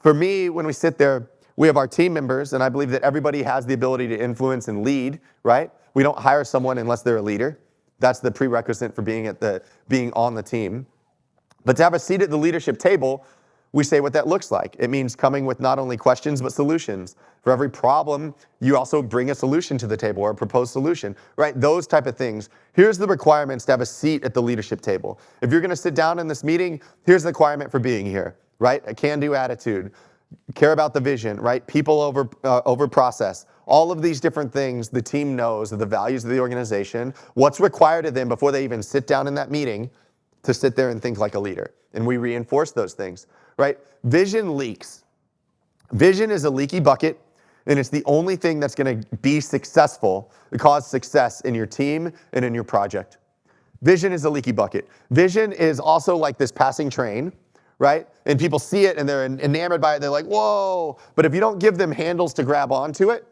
For me, when we sit there, we have our team members, and I believe that everybody has the ability to influence and lead, right? We don't hire someone unless they're a leader. That's the prerequisite for being on the team. But to have a seat at the leadership table, we say what that looks like. It means coming with not only questions, but solutions. For every problem, you also bring a solution to the table or a proposed solution, right? Those type of things. Here's the requirements to have a seat at the leadership table. If you're gonna sit down in this meeting, here's the requirement for being here, right? A can-do attitude, care about the vision, right? People over process. All of these different things the team knows, the values of the organization, what's required of them before they even sit down in that meeting to sit there and think like a leader. And we reinforce those things, right? Vision leaks. Vision is a leaky bucket, and it's the only thing that's gonna be successful, cause success in your team and in your project. Vision is a leaky bucket. Vision is also like this passing train, right? And people see it and they're enamored by it. They're like, whoa. But if you don't give them handles to grab onto it,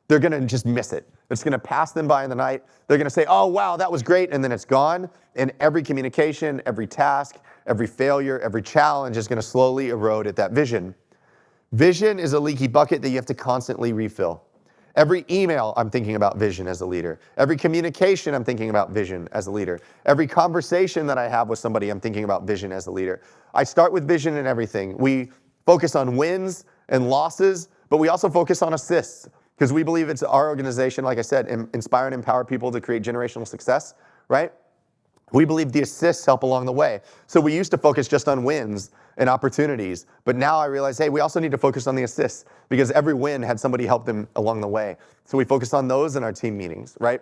they're gonna just miss it. It's gonna pass them by in the night. They're gonna say, oh, wow, that was great, and then it's gone. And every communication, every task, every failure, every challenge is gonna slowly erode at that vision. Vision is a leaky bucket that you have to constantly refill. Every email, I'm thinking about vision as a leader. Every communication, I'm thinking about vision as a leader. Every conversation that I have with somebody, I'm thinking about vision as a leader. I start with vision in everything. We focus on wins and losses, but we also focus on assists because we believe it's our organization, like I said, inspire and empower people to create generational success, right? We believe the assists help along the way. So we used to focus just on wins and opportunities, but now I realize, hey, we also need to focus on the assists because every win had somebody help them along the way. So we focus on those in our team meetings, right?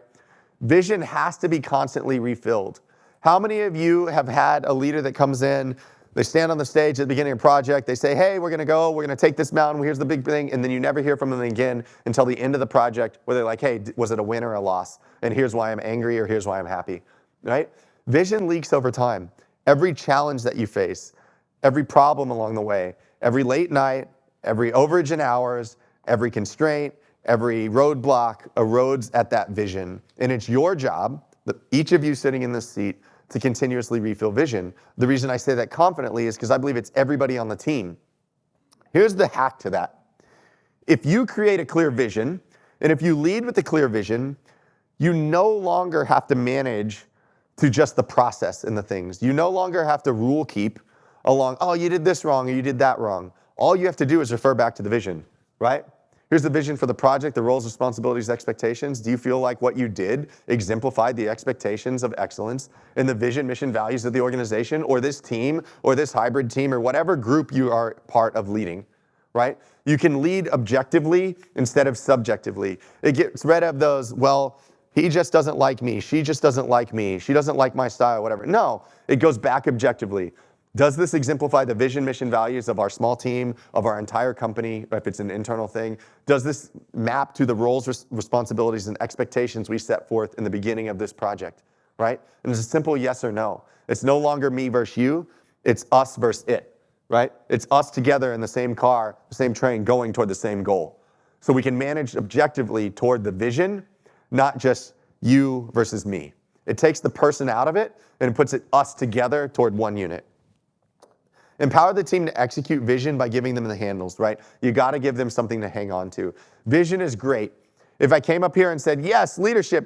Vision has to be constantly refilled. How many of you have had a leader that comes in, they stand on the stage at the beginning of a project, they say, hey, we're gonna take this mountain, here's the big thing, and then you never hear from them again until the end of the project where they're like, hey, was it a win or a loss? And here's why I'm angry or here's why I'm happy, right? Vision leaks over time. Every challenge that you face, every problem along the way, every late night, every overage in hours, every constraint, every roadblock erodes at that vision. And it's your job, each of you sitting in this seat, to continuously refill vision. The reason I say that confidently is because I believe it's everybody on the team. Here's the hack to that. If you create a clear vision, and if you lead with a clear vision, you no longer have to manage to just the process and the things. You no longer have to rule keep along, oh, you did this wrong or you did that wrong. All you have to do is refer back to the vision, right? Here's the vision for the project, the roles, responsibilities, expectations. Do you feel like what you did exemplified the expectations of excellence in the vision, mission, values of the organization or this team or this hybrid team or whatever group you are part of leading, right? You can lead objectively instead of subjectively. It gets rid of those, well, he just doesn't like me, she just doesn't like me, she doesn't like my style, whatever. No, it goes back objectively. Does this exemplify the vision, mission, values of our small team, of our entire company, if it's an internal thing? Does this map to the roles, responsibilities, and expectations we set forth in the beginning of this project, right? And it's a simple yes or no. It's no longer me versus you, it's us versus it, right? It's us together in the same car, the same train, going toward the same goal. So we can manage objectively toward the vision, not just you versus me. It takes the person out of it and it puts us together toward one unit. Empower the team to execute vision by giving them the handles, right? You gotta give them something to hang on to. Vision is great. If I came up here and said, yes, leadership,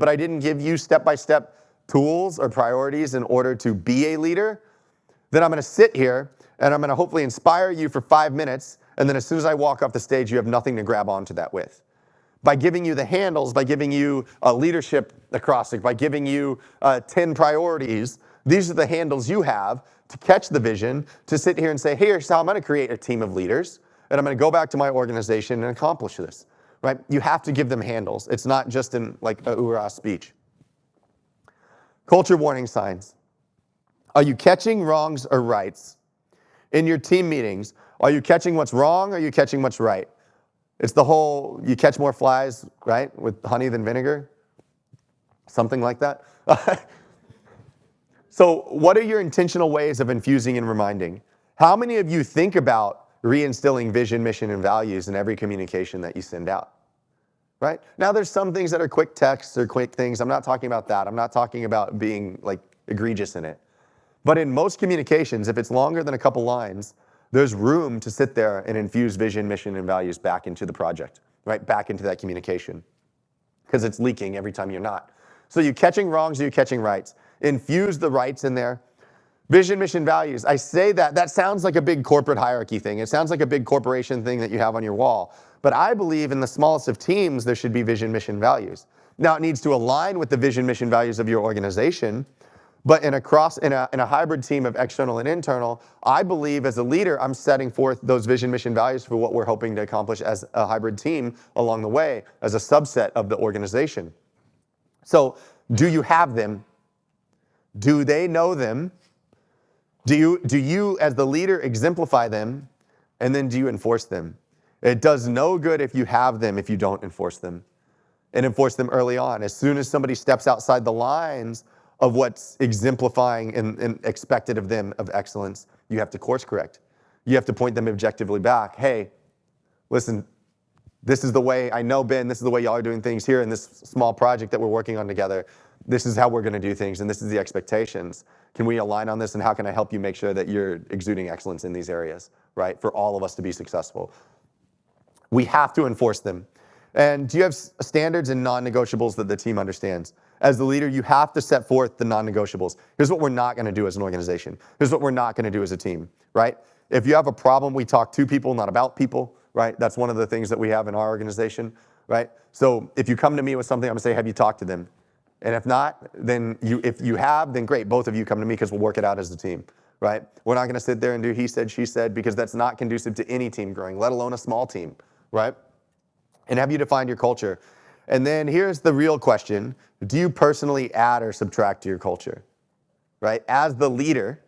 but I didn't give you step-by-step tools or priorities in order to be a leader, then I'm gonna sit here and I'm gonna hopefully inspire you for 5 minutes, and then as soon as I walk off the stage, you have nothing to grab onto that with. by giving you the handles, by giving you a leadership acrostic, by giving you 10 priorities. These are the handles you have to catch the vision, to sit here and say, hey, here's how I'm going to create a team of leaders, and I'm going to go back to my organization and accomplish this, right? You have to give them handles. It's not just in like a hoorah speech. Culture warning signs. Are you catching wrongs or rights? In your team meetings, are you catching what's wrong or are you catching what's right? It's the whole, you catch more flies, right, with honey than vinegar? Something like that. So what are your intentional ways of infusing and reminding? How many of you think about reinstilling vision, mission, and values in every communication that you send out? Right? Now there's some things that are quick texts or quick things. I'm not talking about that. I'm not talking about being like egregious in it. But in most communications, if it's longer than a couple lines, there's room to sit there and infuse vision, mission, and values back into the project, right? Back into that communication. Because it's leaking every time you're not. So you catching wrongs or you catching rights? Infuse the rights in there. Vision, mission, values. I say that sounds like a big corporate hierarchy thing. It sounds like a big corporation thing that you have on your wall. But I believe in the smallest of teams, there should be vision, mission, values. Now it needs to align with the vision, mission, values of your organization. But in a hybrid team of external and internal, I believe as a leader, I'm setting forth those vision, mission, values for what we're hoping to accomplish as a hybrid team along the way, as a subset of the organization. So do you have them? Do they know them? Do you, as the leader, exemplify them? And then do you enforce them? It does no good if you have them if you don't enforce them. And enforce them early on. As soon as somebody steps outside the lines of what's exemplifying and expected of them of excellence, you have to course correct. You have to point them objectively back. Hey, listen, this is the way, I know, Ben, this is the way y'all are doing things here in this small project that we're working on together. This is how we're going to do things, and this is the expectations. Can we align on this, and how can I help you make sure that you're exuding excellence in these areas, right, for all of us to be successful? We have to enforce them. And do you have standards and non-negotiables that the team understands? As the leader, you have to set forth the non-negotiables. Here's what we're not going to do as an organization. Here's what we're not going to do as a team, right? If you have a problem, we talk to people, not about people, right? That's one of the things that we have in our organization, right? So if you come to me with something, I'm going to say, have you talked to them? And if not, then if you have, then great. Both of you come to me because we'll work it out as a team, right? We're not going to sit there and do he said, she said, because that's not conducive to any team growing, let alone a small team, right? And have you defined your culture? And then here's the real question. Do you personally add or subtract to your culture, right? As the leader,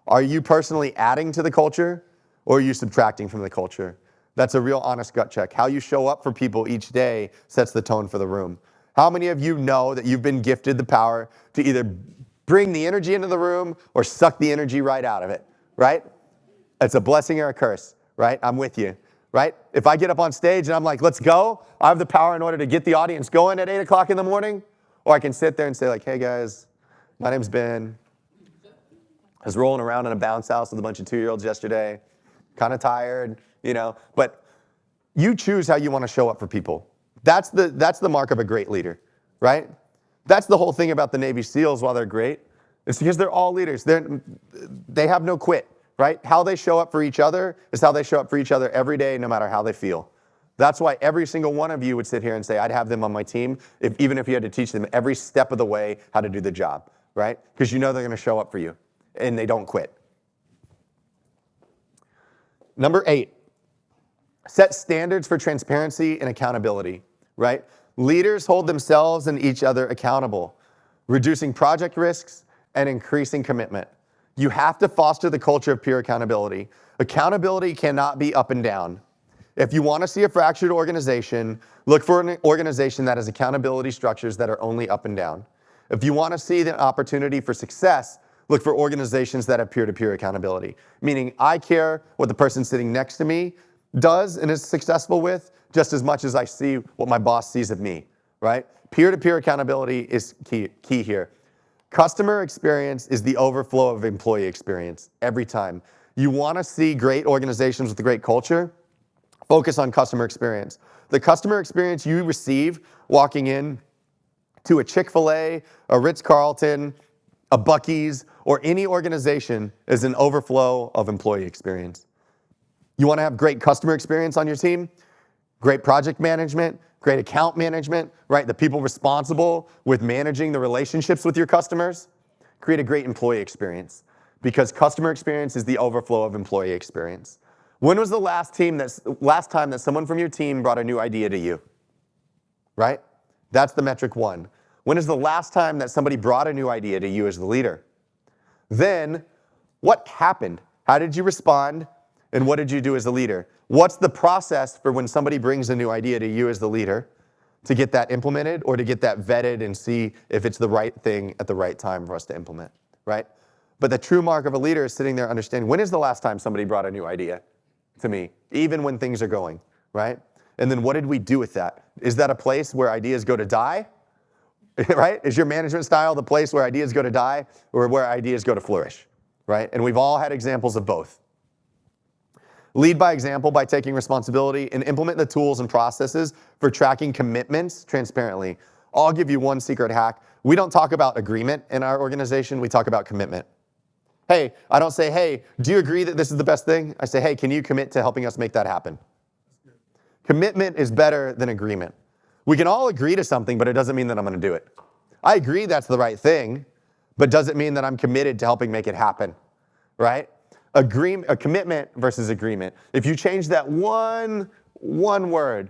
are you personally adding to the culture or are you subtracting from the culture? That's a real honest gut check. How you show up for people each day sets the tone for the room. How many of you know that you've been gifted the power to either bring the energy into the room or suck the energy right out of it, right? It's a blessing or a curse, right? I'm with you, right? If I get up on stage and I'm like, let's go, I have the power in order to get the audience going at 8 o'clock in the morning, or I can sit there and say like, hey guys, my name's Ben. I was rolling around in a bounce house with a bunch of 2-year-olds yesterday, kind of tired, you know, but you choose how you want to show up for people. That's the mark of a great leader, right? That's the whole thing about the Navy SEALs while they're great. It's because they're all leaders. They have no quit, right? How they show up for each other is how they show up for each other every day, no matter how they feel. That's why every single one of you would sit here and say, I'd have them on my team, even if you had to teach them every step of the way how to do the job, right? Because you know they're going to show up for you, and they don't quit. Number 8, set standards for transparency and accountability, right? Leaders hold themselves and each other accountable, reducing project risks and increasing commitment. You have to foster the culture of peer accountability. Accountability cannot be up and down. If you want to see a fractured organization, look for an organization that has accountability structures that are only up and down. If you want to see the opportunity for success, look for organizations that have peer-to-peer accountability, meaning I care what the person sitting next to me does and is successful with just as much as I see what my boss sees of me, right? Peer-to-peer accountability is key here. Customer experience is the overflow of employee experience every time. You want to see great organizations with a great culture, focus on customer experience. The customer experience you receive walking in to a Chick-fil-A, a Ritz-Carlton, a Buc-ee's, or any organization is an overflow of employee experience. You want to have great customer experience on your team? great project management, great account management, right? The people responsible with managing the relationships with your customers, create a great employee experience, because customer experience is the overflow of employee experience. When was the last time that someone from your team brought a new idea to you? Right? That's the metric 1. When is the last time that somebody brought a new idea to you as the leader? Then, what happened? How did you respond? And what did you do as a leader? What's the process for when somebody brings a new idea to you as the leader to get that implemented or to get that vetted and see if it's the right thing at the right time for us to implement, right? But the true mark of a leader is sitting there understanding, when is the last time somebody brought a new idea to me, even when things are going, right? And then what did we do with that? Is that a place where ideas go to die, right? Is your management style the place where ideas go to die or where ideas go to flourish, right? And we've all had examples of both. Lead by example by taking responsibility and implement the tools and processes for tracking commitments transparently. I'll give you one secret hack. We don't talk about agreement in our organization, we talk about commitment. Hey, I don't say, hey, do you agree that this is the best thing? I say, hey, can you commit to helping us make that happen? Commitment is better than agreement. We can all agree to something, but it doesn't mean that I'm gonna do it. I agree that's the right thing, but does it mean that I'm committed to helping make it happen, right? A commitment versus agreement. If you change that one word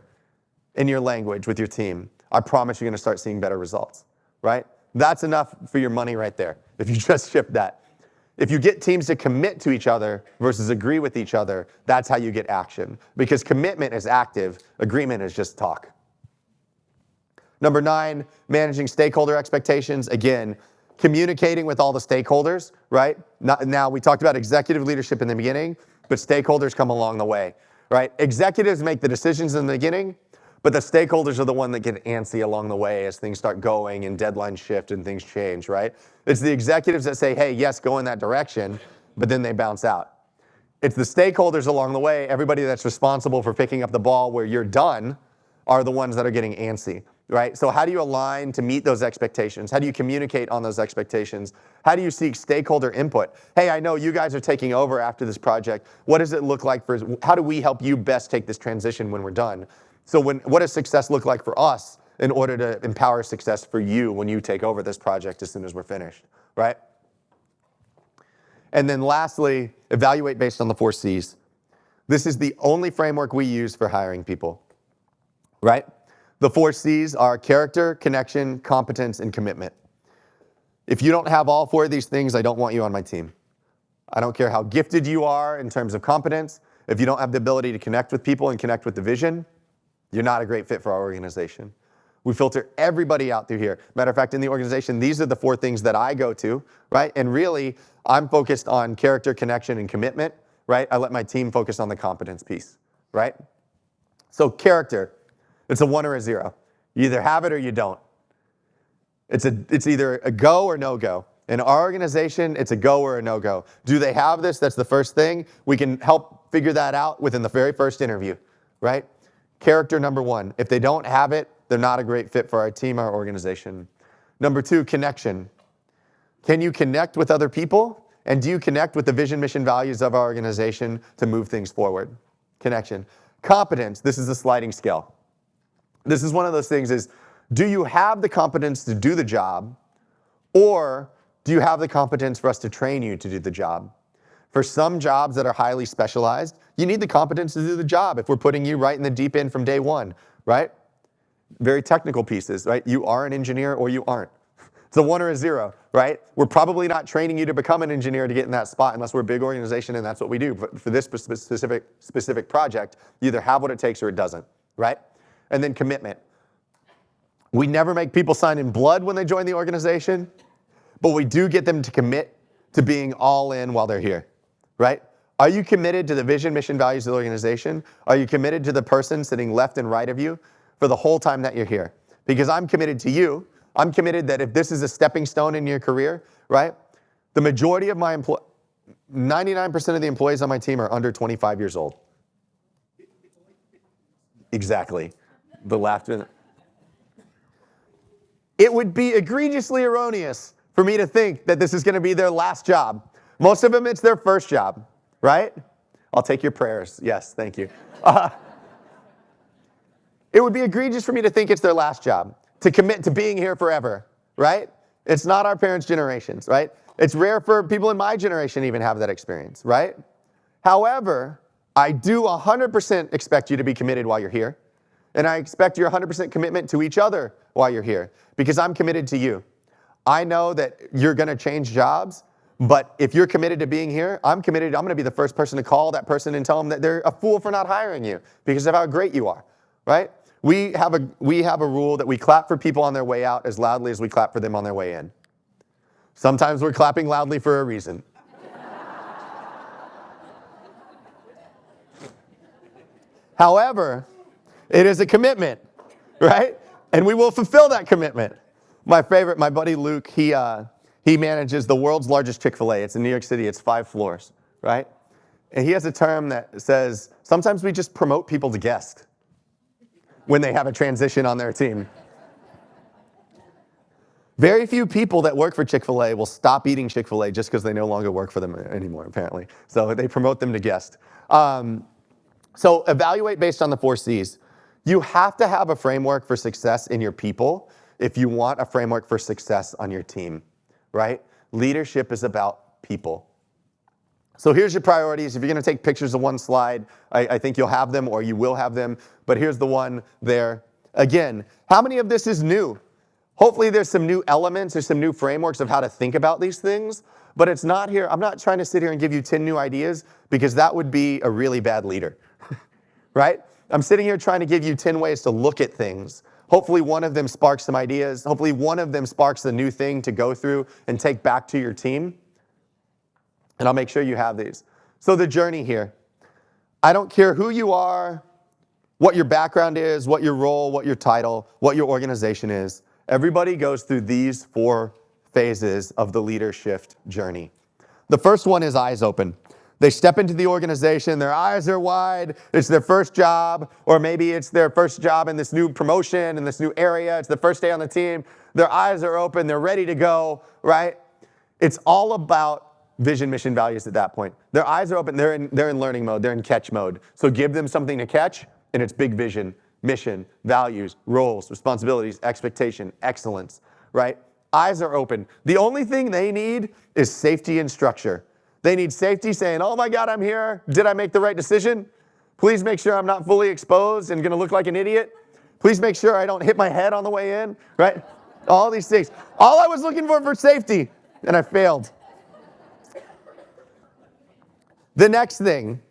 in your language with your team, I promise you're gonna start seeing better results, right? That's enough for your money right there, if you just shift that. If you get teams to commit to each other versus agree with each other, that's how you get action. Because commitment is active, agreement is just talk. Number 9, managing stakeholder expectations. Again, communicating with all the stakeholders, right? Now, we talked about executive leadership in the beginning, but stakeholders come along the way, right? Executives make the decisions in the beginning, but the stakeholders are the one that get antsy along the way as things start going and deadlines shift and things change, right? It's the executives that say, hey, yes, go in that direction, but then they bounce out. It's the stakeholders along the way, everybody that's responsible for picking up the ball where you're done, are the ones that are getting antsy, right? So how do you align to meet those expectations? How do you communicate on those expectations? How do you seek stakeholder input? Hey, I know you guys are taking over after this project. What does it look like how do we help you best take this transition when we're done? So what does success look like for us in order to empower success for you when you take over this project as soon as we're finished, right? And then lastly, evaluate based on the 4 C's. This is the only framework we use for hiring people, right? The 4 C's are character, connection, competence, and commitment. If you don't have all 4 of these things, I don't want you on my team. I don't care how gifted you are in terms of competence. If you don't have the ability to connect with people and connect with the vision, you're not a great fit for our organization. We filter everybody out through here. Matter of fact, in the organization, these are the 4 things that I go to, right? And really, I'm focused on character, connection, and commitment, right? I let my team focus on the competence piece, right? So character, it's a 1 or a 0. You either have it or you don't. It's either a go or no go. In our organization, it's a go or a no go. Do they have this? That's the first thing. We can help figure that out within the very first interview, right? Character, number 1. If they don't have it, they're not a great fit for our team, our organization. Number 2, connection. Can you connect with other people? And do you connect with the vision, mission, values of our organization to move things forward? Connection. Competence, this is a sliding scale. This is one of those things is, do you have the competence to do the job, or do you have the competence for us to train you to do the job? For some jobs that are highly specialized, you need the competence to do the job if we're putting you right in the deep end from day one, right? Very technical pieces, right? You are an engineer or you aren't. It's a 1 or a 0, right? We're probably not training you to become an engineer to get in that spot unless we're a big organization and that's what we do. But for this specific project, you either have what it takes or it doesn't, right? And then commitment. We never make people sign in blood when they join the organization, but we do get them to commit to being all in while they're here, right? Are you committed to the vision, mission, values of the organization? Are you committed to the person sitting left and right of you for the whole time that you're here? Because I'm committed to you. I'm committed that if this is a stepping stone in your career, right? The majority of my 99% of the employees on my team are under 25 years old. Exactly. The laughter. It would be egregiously erroneous for me to think that this is going to be their last job. Most of them, it's their first job, right? I'll take your prayers. Yes, thank you. It would be egregious for me to think it's their last job, to commit to being here forever, right? It's not our parents' generations, right? It's rare for people in my generation to even have that experience, right? However, I do 100% expect you to be committed while you're here. And I expect your 100% commitment to each other while you're here, because I'm committed to you. I know that you're gonna change jobs, but if you're committed to being here, I'm committed. I'm gonna be the first person to call that person and tell them that they're a fool for not hiring you because of how great you are, right? We have a rule that we clap for people on their way out as loudly as we clap for them on their way in. Sometimes we're clapping loudly for a reason. However, it is a commitment, right? And we will fulfill that commitment. My buddy Luke, he manages the world's largest Chick-fil-A. It's in New York City. It's 5 floors, right? And he has a term that says, sometimes we just promote people to guest when they have a transition on their team. Very few people that work for Chick-fil-A will stop eating Chick-fil-A just because they no longer work for them anymore, apparently. So they promote them to guest. So evaluate based on the 4 C's. You have to have a framework for success in your people if you want a framework for success on your team, right? Leadership is about people. So here's your priorities. If you're going to take pictures of one slide, I think you'll have them or you will have them. But here's the one there. Again, how many of this is new? Hopefully there's some new elements or some new frameworks of how to think about these things. But it's not here. I'm not trying to sit here and give you 10 new ideas because that would be a really bad leader, right? I'm sitting here trying to give you 10 ways to look at things. Hopefully one of them sparks some ideas. Hopefully one of them sparks a new thing to go through and take back to your team. And I'll make sure you have these. So the journey here. I don't care who you are, what your background is, what your role, what your title, what your organization is. Everybody goes through these 4 phases of the leadership journey. The first one is eyes open. They step into the organization, their eyes are wide, it's their first job, or maybe it's their first job in this new promotion, in this new area, it's the first day on the team. Their eyes are open, they're ready to go, right? It's all about vision, mission, values at that point. Their eyes are open, they're in learning mode, they're in catch mode. So give them something to catch, and it's big vision, mission, values, roles, responsibilities, expectation, excellence, right? Eyes are open. The only thing they need is safety and structure. They need safety saying, oh my God, I'm here. Did I make the right decision? Please make sure I'm not fully exposed and gonna look like an idiot. Please make sure I don't hit my head on the way in, right? All these things. All I was looking for safety, and I failed. The next thing,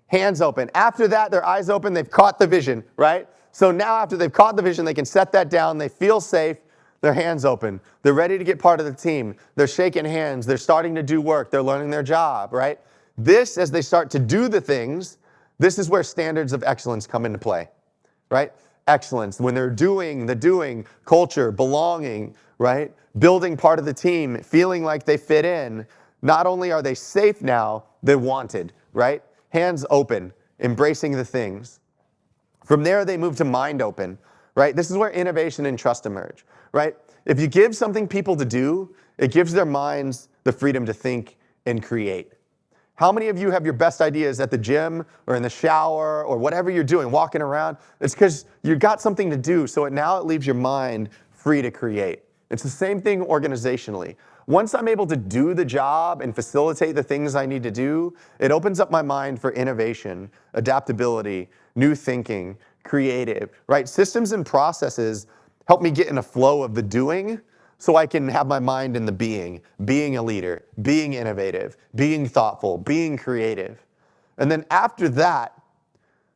hands open. After that, their eyes open, they've caught the vision, right? So now after they've caught the vision, they can set that down, they feel safe, their hands open. They're ready to get part of the team. They're shaking hands, they're starting to do work, they're learning their job, right? This, as they start to do the things, this is where standards of excellence come into play, right? Excellence, when they're doing the doing, culture, belonging, right? Building part of the team, feeling like they fit in. Not only are they safe now, they're wanted, right? Hands open, embracing the things. From there, they move to mind open, right? This is where innovation and trust emerge, right? If you give something people to do, it gives their minds the freedom to think and create. How many of you have your best ideas at the gym or in the shower or whatever you're doing, walking around? It's because you got something to do, so now it leaves your mind free to create. It's the same thing organizationally. Once I'm able to do the job and facilitate the things I need to do, it opens up my mind for innovation, adaptability, new thinking, creative, right? Systems and processes help me get in a flow of the doing so I can have my mind in the being a leader, being innovative, being thoughtful, being creative. And then after that,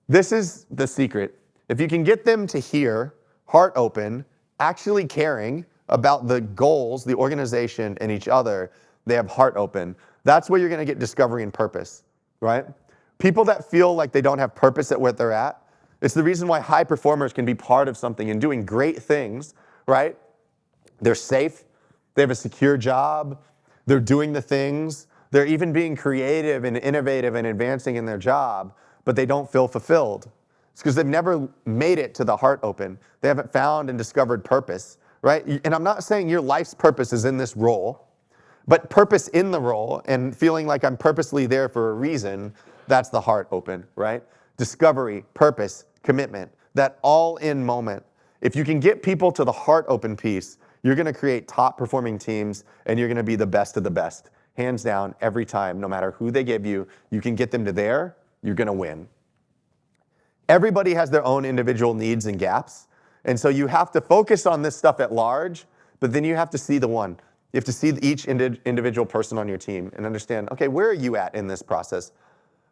this is the secret. If you can get them to hear, heart open, actually caring about the goals, the organization, and each other, they have heart open. That's where you're gonna get discovery and purpose, right? People that feel like they don't have purpose at what they're at, it's the reason why high performers can be part of something and doing great things, right? They're safe, they have a secure job, they're doing the things, they're even being creative and innovative and advancing in their job, but they don't feel fulfilled. It's because they've never made it to the heart open. They haven't found and discovered purpose, right? And I'm not saying your life's purpose is in this role, but purpose in the role and feeling like I'm purposely there for a reason, that's the heart open, right? Discovery, purpose, commitment. that all-in moment. If you can get people to the heart open piece, you're going to create top performing teams and you're going to be the best of the best. Hands down, every time, no matter who they give you, you can get them to there, you're going to win. Everybody has their own individual needs and gaps. And so you have to focus on this stuff at large, but then you have to see the one. You have to see each individual person on your team and understand, okay, where are you at in this process,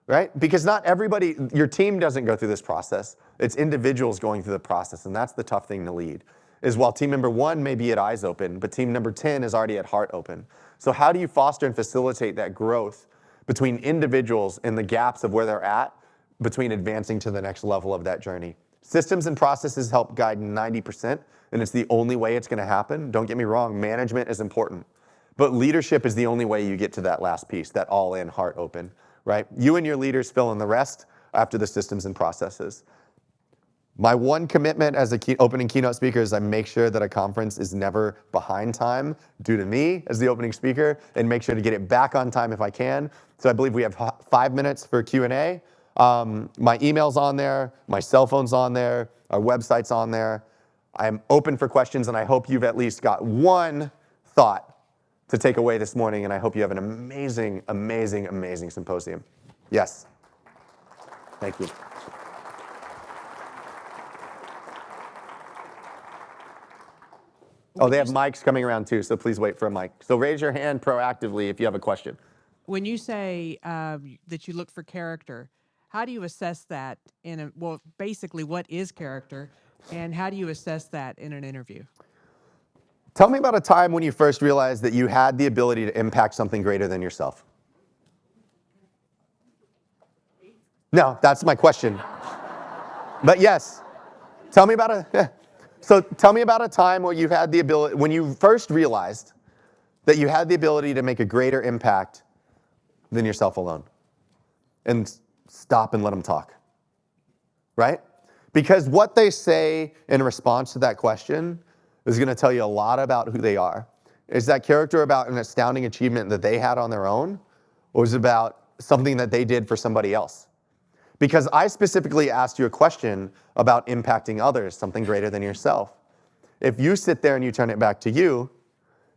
right? Because not everybody, your team doesn't go through this process. It's individuals going through the process, and that's the tough thing to lead, is while team member 1 may be at eyes open, but team number 10 is already at heart open. So how do you foster and facilitate that growth between individuals and the gaps of where they're at between advancing to the next level of that journey? Systems and processes help guide 90%, and it's the only way it's going to happen. Don't get me wrong, management is important, but leadership is the only way you get to that last piece, that all-in, heart open, right? You and your leaders fill in the rest after the systems and processes. My one commitment as a opening keynote speaker is I make sure that a conference is never behind time due to me as the opening speaker, and make sure to get it back on time if I can. So I believe we have 5 minutes for Q&A. My email's on there, my cell phone's on there, our website's on there. I'm open for questions, and I hope you've at least got one thought to take away this morning, and I hope you have an amazing, amazing, amazing symposium. Yes. Thank you. Oh, they have mics coming around too, so please wait for a mic. So raise your hand proactively if you have a question. When you say that you look for character, how do you assess that well, basically, what is character, and how do you assess that in an interview? Tell me about a time when you first realized that you had the ability to impact something greater than yourself. No, that's my question. But yes, tell me about So tell me about a time where you've had the ability, when you first realized that you had the ability to make a greater impact than yourself alone. And stop and let them talk, right? Because what they say in response to that question is going to tell you a lot about who they are. Is that character about an astounding achievement that they had on their own, or is it about something that they did for somebody else? Because I specifically asked you a question about impacting others, something greater than yourself. If you sit there and you turn it back to you,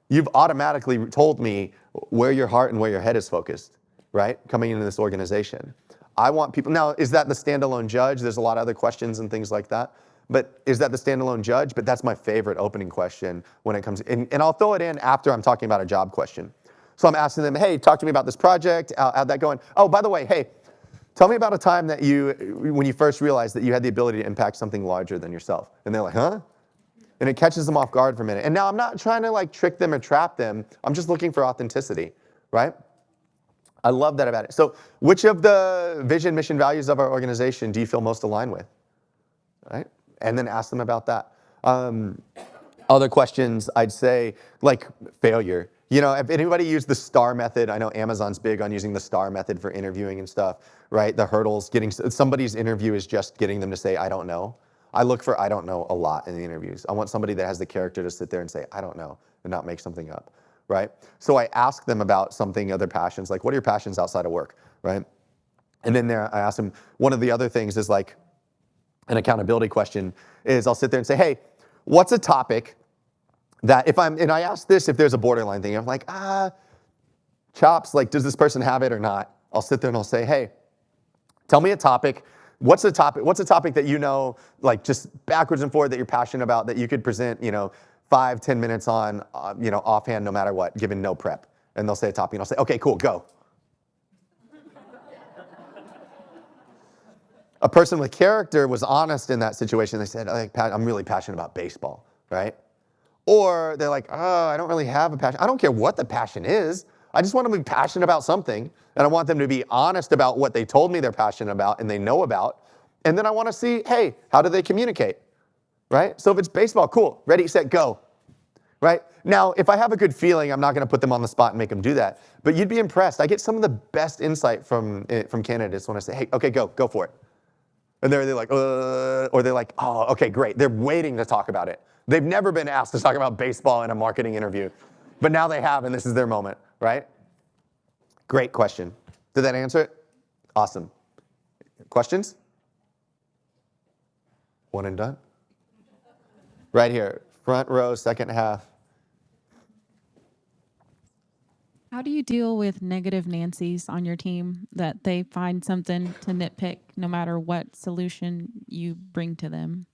you've automatically told me where your heart and where your head is focused, right? Coming into this organization. I want people, now is that the standalone judge? There's a lot of other questions and things like that. But is that the standalone judge? But that's my favorite opening question when it comes, and I'll throw it in after I'm talking about a job question. So I'm asking them, hey, talk to me about this project, how'd that going? Oh, by the way, hey, tell me about a time that when you first realized that you had the ability to impact something larger than yourself. And they're like, huh? And it catches them off guard for a minute. And now I'm not trying to like trick them or trap them. I'm just looking for authenticity, right? I love that about it. So which of the vision, mission, values of our organization do you feel most aligned with, right? And then ask them about that. Other questions, I'd say, like failure. You know, if anybody used the STAR method, I know Amazon's big on using the STAR method for interviewing and stuff, right? The hurdles, getting somebody's interview is just getting them to say, I don't know. I look for I don't know a lot in the interviews. I want somebody that has the character to sit there and say, I don't know, and not make something up, right? So I ask them about something, other passions, like what are your passions outside of work, right? And then there, I ask them, one of the other things is like an accountability question is I'll sit there and say, hey, what's a topic that and I ask this if there's a borderline thing, I'm like, chops, like, does this person have it or not? I'll sit there and I'll say, hey, tell me a topic. What's a topic that you know, like just backwards and forward that you're passionate about that you could present, 5-10 minutes on, offhand, no matter what, given no prep. And they'll say a topic and I'll say, okay, cool, go. A person with character was honest in that situation. They said, I'm really passionate about baseball, right? Or they're like, oh, I don't really have a passion. I don't care what the passion is. I just want them to be passionate about something. And I want them to be honest about what they told me they're passionate about and they know about. And then I want to see, hey, how do they communicate, right? So if it's baseball, cool, ready, set, go, right? Now, if I have a good feeling, I'm not going to put them on the spot and make them do that. But you'd be impressed. I get some of the best insight from candidates when I say, hey, okay, go for it. And they're like, or they're like, oh, okay, great. They're waiting to talk about it. They've never been asked to talk about baseball in a marketing interview, but now they have, and this is their moment, right? Great question. Did that answer it? Awesome. Questions? One and done. Right here, front row, second half. How do you deal with negative Nancys on your team that they find something to nitpick no matter what solution you bring to them?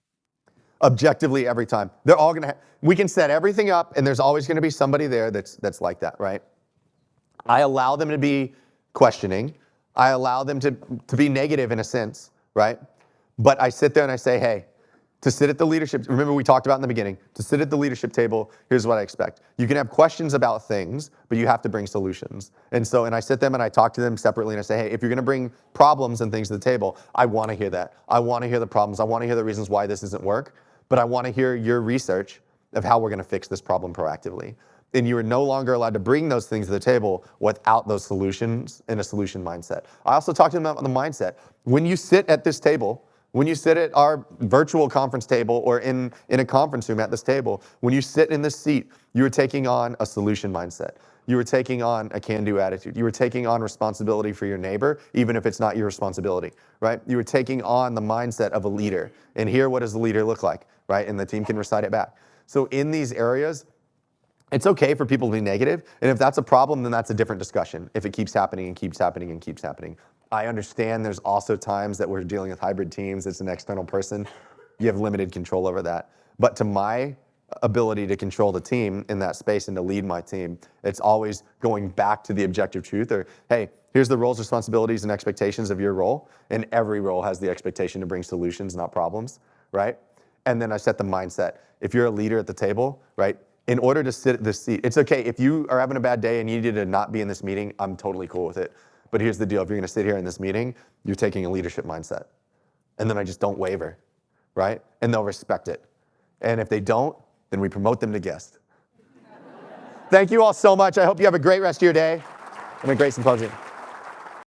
Objectively every time. They're all gonna, we can set everything up and there's always gonna be somebody there that's like that, right? I allow them to be questioning. I allow them to be negative in a sense, right? But I sit there and I say, hey, to sit at the leadership, remember we talked about in the beginning, to sit at the leadership table, here's what I expect. You can have questions about things, but you have to bring solutions. And I sit them and I talk to them separately and I say, hey, if you're gonna bring problems and things to the table, I wanna hear that. I wanna hear the problems. I wanna hear the reasons why this doesn't work, but I wanna hear your research of how we're gonna fix this problem proactively. And you are no longer allowed to bring those things to the table without those solutions in a solution mindset. I also talk to them about the mindset. When you sit at this table, when you sit at our virtual conference table or in a conference room at this table, when you sit in this seat, you are taking on a solution mindset. You are taking on a can-do attitude. You are taking on responsibility for your neighbor, even if it's not your responsibility, right? You are taking on the mindset of a leader. And here, what does the leader look like, right? And the team can recite it back. So in these areas, it's okay for people to be negative, and if that's a problem, then that's a different discussion. If it keeps happening and keeps happening and keeps happening. I understand there's also times that we're dealing with hybrid teams, it's an external person, you have limited control over that. But to my ability to control the team in that space and to lead my team, it's always going back to the objective truth, or hey, here's the roles, responsibilities, and expectations of your role, and every role has the expectation to bring solutions, not problems, right? And then I set the mindset. If you're a leader at the table, right, in order to sit at this seat, it's okay, if you are having a bad day and you need to not be in this meeting, I'm totally cool with it. But here's the deal, if you're gonna sit here in this meeting, you're taking a leadership mindset. And then I just don't waver, right? And they'll respect it. And if they don't, then we promote them to guest. Thank you all so much. I hope you have a great rest of your day and a great symposium.